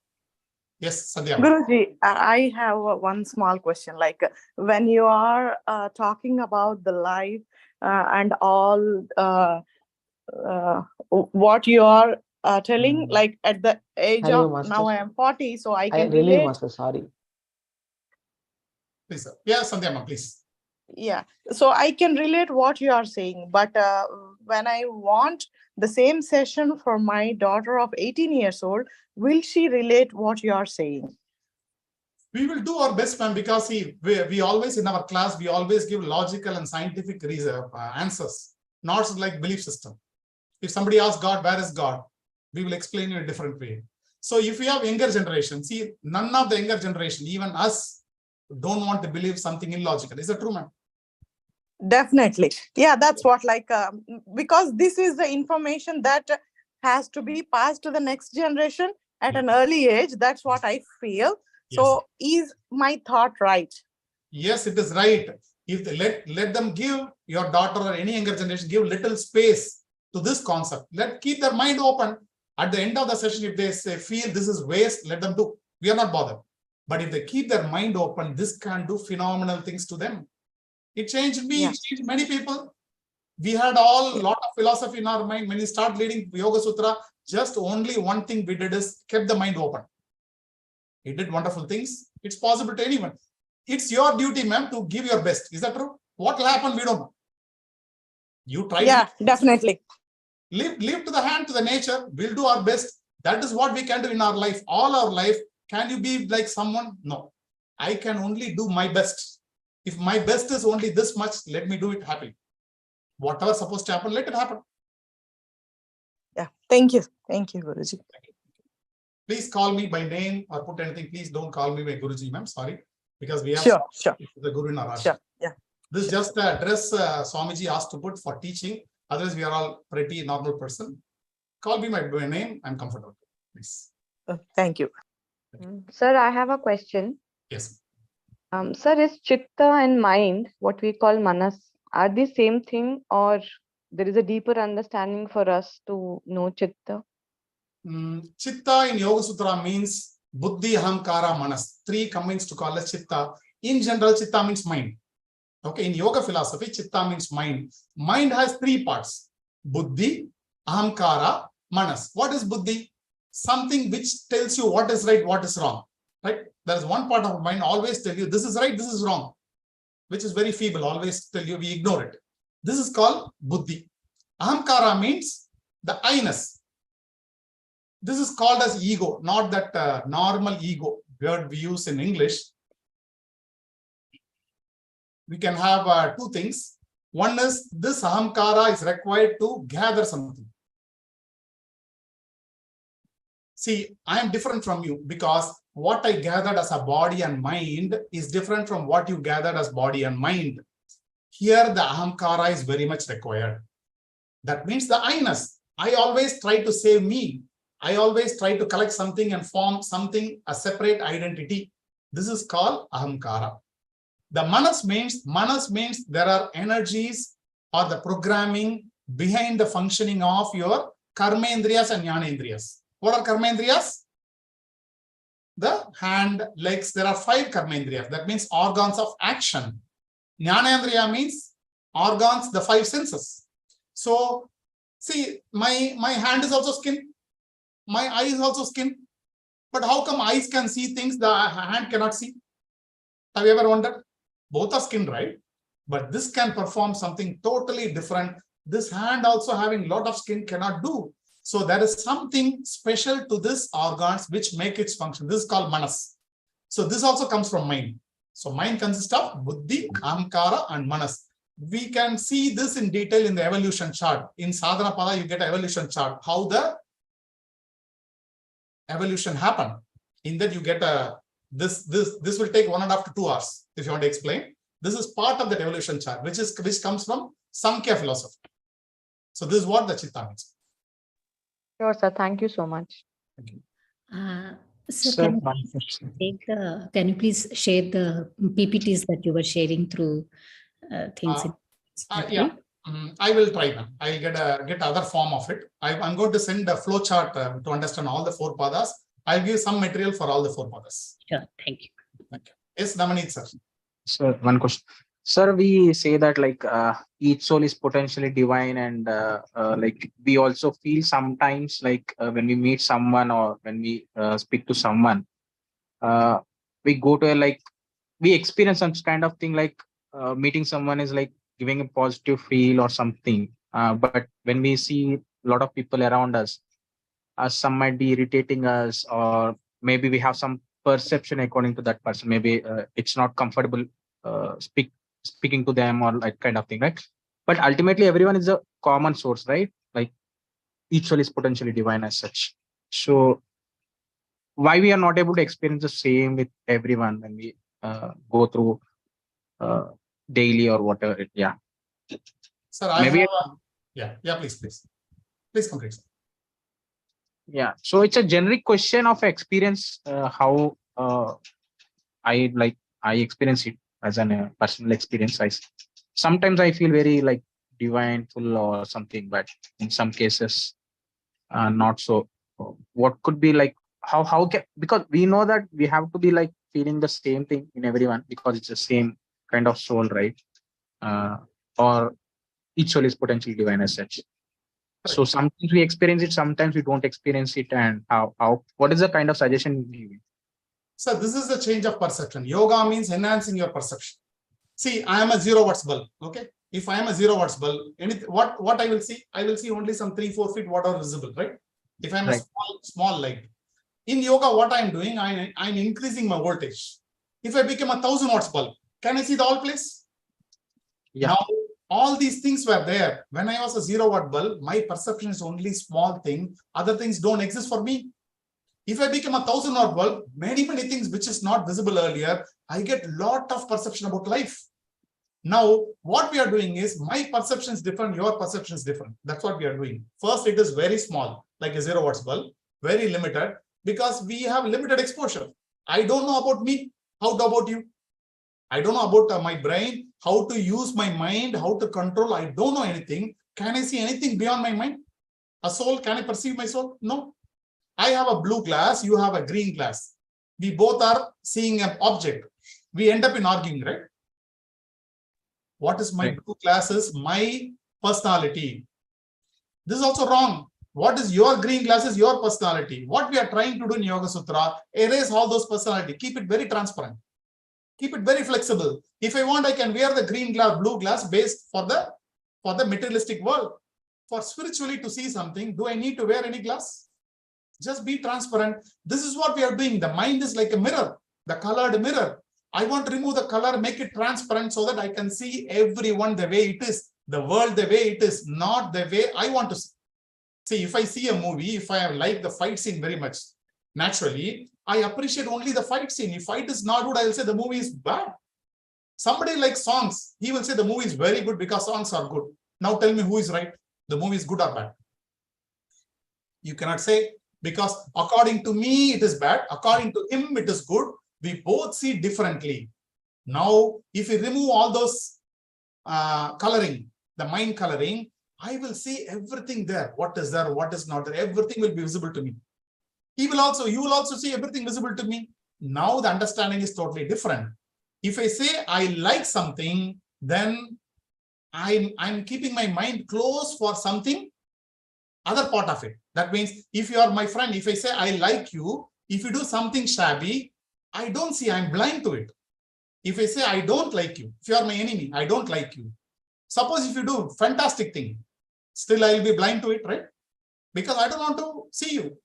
Yes, Sandhya. Guruji, I have one small question. Like when you are talking about the life and all what you are telling, like at the age Hello, of Master. now I am 40, so I I can really, relate. Master, sorry. Please, sir. Yeah, Sandhya, please. Yeah, so I can relate what you are saying, but when I want the same session for my daughter of 18 years old, will she relate what you are saying? We will do our best, ma'am, because see, we always in our class, we always give logical and scientific answers, not like belief system. If somebody asks God, where is God? We will explain in a different way. So if we have younger generation, see, none of the younger generation, even us, don't want to believe something illogical. Is that true, ma'am? Definitely. Yeah, that's what, like, because this is the information that has to be passed to the next generation at an early age. That's what I feel. So is my thought right? Yes, it is right. If they let them give your daughter or any younger generation, give little space to this concept. Keep their mind open. At the end of the session, if they say, feel this is waste, let them do. We are not bothered. But if they keep their mind open, this can do phenomenal things to them. It changed me, it changed many people. We had a lot of philosophy in our mind. When we start reading Yoga Sutra, just only one thing we did is kept the mind open. It did wonderful things. It's possible to anyone. It's your duty, ma'am, to give your best. Is that true? What will happen? We don't know. You try. Yeah, definitely. Leave to the hand, to the nature. We'll do our best. That is what we can do in our life. All our life. Can you be like someone? No. I can only do my best. If my best is only this much, let me do it happily. Whatever supposed to happen, let it happen. Yeah. Thank you. Thank you, Guruji. Please call me by name or put anything. Please don't call me by Guruji, ma'am. Sorry. Because we have Sure. the Guru in our Sure. Yeah. This is just the address Swamiji asked to put for teaching. Otherwise, we are all pretty normal person. Call me by name. I'm comfortable. Please. Thank you. Sir, I have a question. Yes. Sir, is chitta and mind, what we call manas, are the same thing, or there is a deeper understanding for us to know chitta? Chitta in Yoga Sutra means buddhi, ahamkara, manas. Three combines to call as chitta. In general, chitta means mind. Okay, in yoga philosophy, chitta means mind. Mind has three parts: buddhi, ahamkara, Manas. What is buddhi? Something which tells you what is right, what is wrong, right? There is one part of mind always tell you this is right, this is wrong, which is very feeble, always tell you, we ignore it. This is called buddhi. Ahamkara means the I-ness. This is called as ego, not that normal ego word we use in English. We can have two things. One is this ahamkara is required to gather something. See, I am different from you because what I gathered as a body and mind is different from what you gathered as body and mind. Here, the ahamkara is very much required. That means the I-ness. I always try to save me. I always try to collect something and form something, a separate identity. This is called ahamkara. The manas means there are energies or the programming behind the functioning of your karmendriyas and jnanendriyas. What are karmendriyas? The hand, legs, there are 5 karmendriyas. That means organs of action. Jnanendriya means organs, the 5 senses. So, see, my hand is also skin. My eye is also skin. But how come eyes can see things the hand cannot see? Have you ever wondered? Both are skin, right? But this can perform something totally different. This hand also having a lot of skin cannot do. So there is something special to this organs which make its function. This is called manas. So this also comes from mind. So mind consists of buddhi, ahamkara, and manas. We can see this in detail in the evolution chart. In sadhana pada, you get an evolution chart. How the evolution happened. In that you get a this will take 1.5 to 2 hours if you want to explain. This is part of that evolution chart, which comes from Samkhya philosophy. So this is what the chitta means. Sure, sir. Thank you so much. Thank you. Sir, can you please share the PPTs that you were sharing through things? Yeah, I will try them. I will get other form of it. I'm going to send a flow chart to understand all the 4 padas. I'll give some material for all the 4 padas. Sure, thank you. Thank you. Yes, Namanit sir. Sir, one question. Sir, we say that like each soul is potentially divine, and like we also feel sometimes like when we meet someone or when we speak to someone, we go to like we experience some kind of thing like meeting someone is like giving a positive feel or something. But when we see a lot of people around us, some might be irritating us, or maybe we have some perception according to that person. Maybe it's not comfortable speaking to them or like kind of thing, right? But ultimately, everyone is a common source, right? Like each soul is potentially divine as such. So why we are not able to experience the same with everyone when we go through daily or whatever? Yeah. Sir, maybe yeah, please complete. Yeah, so it's a generic question of experience, how I experience it as a personal experience. Sometimes I feel very like divine full or something, but in some cases not so. What could be like how can, because we know that we have to be like feeling the same thing in everyone because it's the same kind of soul, right? Or each soul is potentially divine as such. So sometimes we experience it, sometimes we don't experience it, and how what is the kind of suggestion you give? So this is the change of perception. Yoga means enhancing your perception. See, I am a 0 watts bulb. Okay, if I am a 0 watts bulb, what I will see? I will see only some 3-4 feet what are visible, right? If I'm a small light. In yoga, what I'm doing, I'm increasing my voltage. If I become a 1000 watts bulb, can I see the whole place? Yeah. Now, all these things were there. When I was a 0 watt bulb, my perception is only small thing. Other things don't exist for me. If I become a 1000 watt bulb, many things which is not visible earlier, I get lot of perception about life. Now, what we are doing is my perception is different, your perception is different. That's what we are doing. First, it is very small, like a 0 watts bulb, very limited, because we have limited exposure. I don't know about me. How about you? I don't know about my brain, how to use my mind, how to control. I don't know anything. Can I see anything beyond my mind? A soul, can I perceive my soul? No. I have a blue glass, you have a green glass. We both are seeing an object. We end up in arguing, right? What is my blue glass is my personality. This is also wrong. What is your green glass is your personality. What we are trying to do in Yoga Sutra, erase all those personality. Keep it very transparent. Keep it very flexible. If I want, I can wear the green glass, blue glass based for the materialistic world. For spiritually to see something, do I need to wear any glass? Just be transparent. This is what we are doing. The mind is like a mirror, the colored mirror. I want to remove the color, make it transparent so that I can see everyone the way it is, the world the way it is, not the way I want to see. See, if I see a movie, if I like the fight scene very much, naturally, I appreciate only the fight scene. If fight is not good, I will say the movie is bad. Somebody likes songs, he will say the movie is very good because songs are good. Now tell me who is right. The movie is good or bad? You cannot say, because according to me, it is bad. According to him, it is good. We both see differently. Now, if we remove all those coloring, the mind coloring, I will see everything there. What is there, what is not there, everything will be visible to me. You will also see everything visible to me. Now the understanding is totally different. If I say I like something, then I'm keeping my mind closed for something, other part of it. That means if you are my friend, if I say I like you, if you do something shabby, I don't see, I'm blind to it. If I say I don't like you, if you are my enemy, I don't like you. Suppose if you do fantastic thing, still I will be blind to it, right? Because I don't want to see you.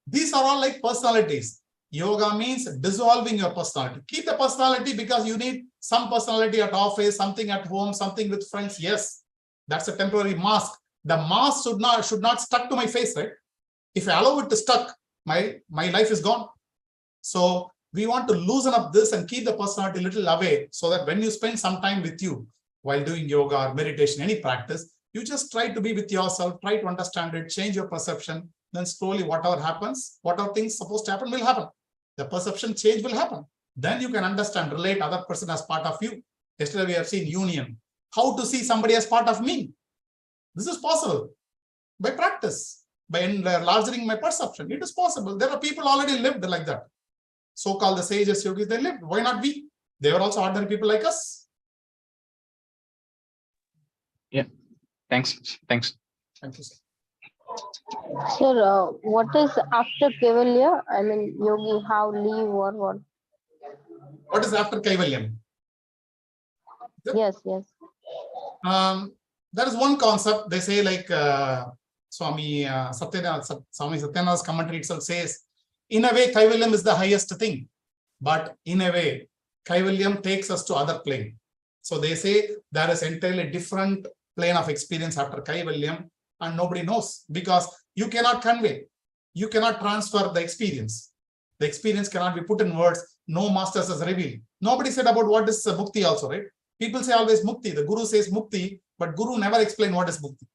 These are all like personalities. Yoga means dissolving your personality. Keep the personality because you need some personality at office, something at home, something with friends. Yes, that's a temporary mask. The mask should not stuck to my face, right? If I allow it to stuck, my life is gone. So we want to loosen up this and keep the personality a little away so that when you spend some time with you while doing yoga or meditation, any practice, you just try to be with yourself, try to understand it, change your perception. Then slowly whatever happens, whatever things supposed to happen will happen. The perception change will happen. Then you can understand, relate other person as part of you. Yesterday we have seen union. How to see somebody as part of me. This is possible by practice, by enlarging my perception. It is possible. There are people already lived like that. So-called the sages, yogis, they lived. Why not we? They were also ordinary people like us. Yeah. Thanks. Thank you, sir. Sir, what is after Kaivalya? I mean, yogi, how leave or what? What is after Kaivalyam? Yes. There is one concept. They say like Swami Satyanara's commentary itself says, in a way, Kaivalyam is the highest thing. But in a way, Kaivalyam takes us to other plane. So they say there is entirely different plane of experience after Kaivalyam, and nobody knows because you cannot convey, you cannot transfer the experience. The experience cannot be put in words. No masters has revealed. Nobody said about what is mukti also, right? People say always mukti. The guru says mukti, but guru never explained what is mukti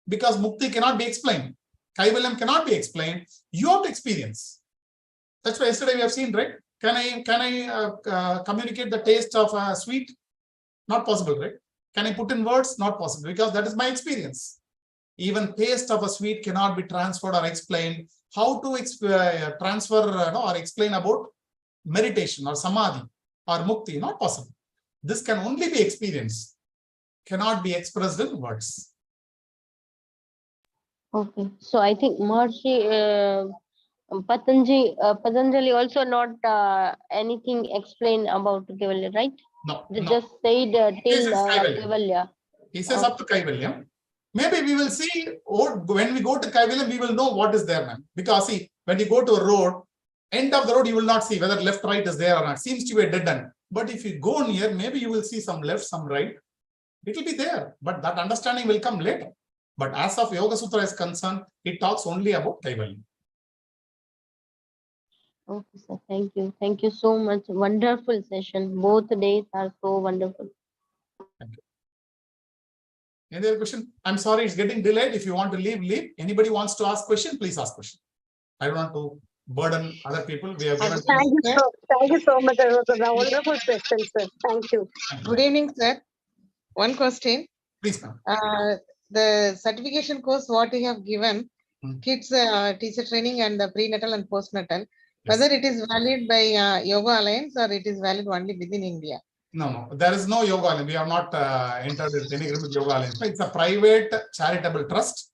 because mukti cannot be explained. Kaivalyam cannot be explained. You have to experience. That's why yesterday we have seen, right? Can I communicate the taste of a sweet? Not possible, right? Can I put in words? Not possible because that is my experience. Even taste of a sweet cannot be transferred or explained. How to transfer or explain about meditation or samadhi or mukti? Not possible. This can only be experienced, cannot be expressed in words. Okay. So I think Maharishi Patanjali also not anything explained about Kaivalya, right? No. They just said till Kaivalya. He says up to Kaivalyam. Maybe we will see, or when we go to Kaivalyam, we will know what is there, man. Because see, when you go to a road, end of the road, you will not see whether left, right is there or not. Seems to be a dead end. But if you go near, maybe you will see some left, some right. It will be there. But that understanding will come later. But as of Yoga Sutra is concerned, it talks only about Kaivalyam. Okay, sir. Thank you. Thank you so much. Wonderful session. Both days are so wonderful. Thank you. Any other question? I'm sorry, it's getting delayed. If you want to leave, leave. Anybody wants to ask question, please ask question. I don't want to burden other people. We have given. Thank you so much. It was a wonderful session, sir. Thank you. Good evening, sir. One question. Please, ma'am. The certification course, what you have given, kids teacher training and the prenatal and postnatal, whether it is valid by Yoga Alliance or it is valid only within India? No. There is no Yoga Alliance. We have not entered any agreement with Yoga Alliance. It's a private charitable trust.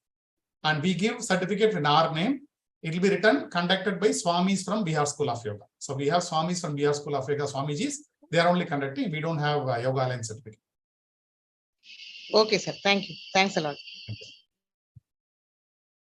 and we give certificate in our name. It will be written conducted by Swamis from Bihar School of Yoga. So we have Swamis from Bihar School of Yoga, Swamijis. They are only conducting. We don't have Yoga Alliance certificate. Okay, sir. Thank you. Thanks a lot. Thank you.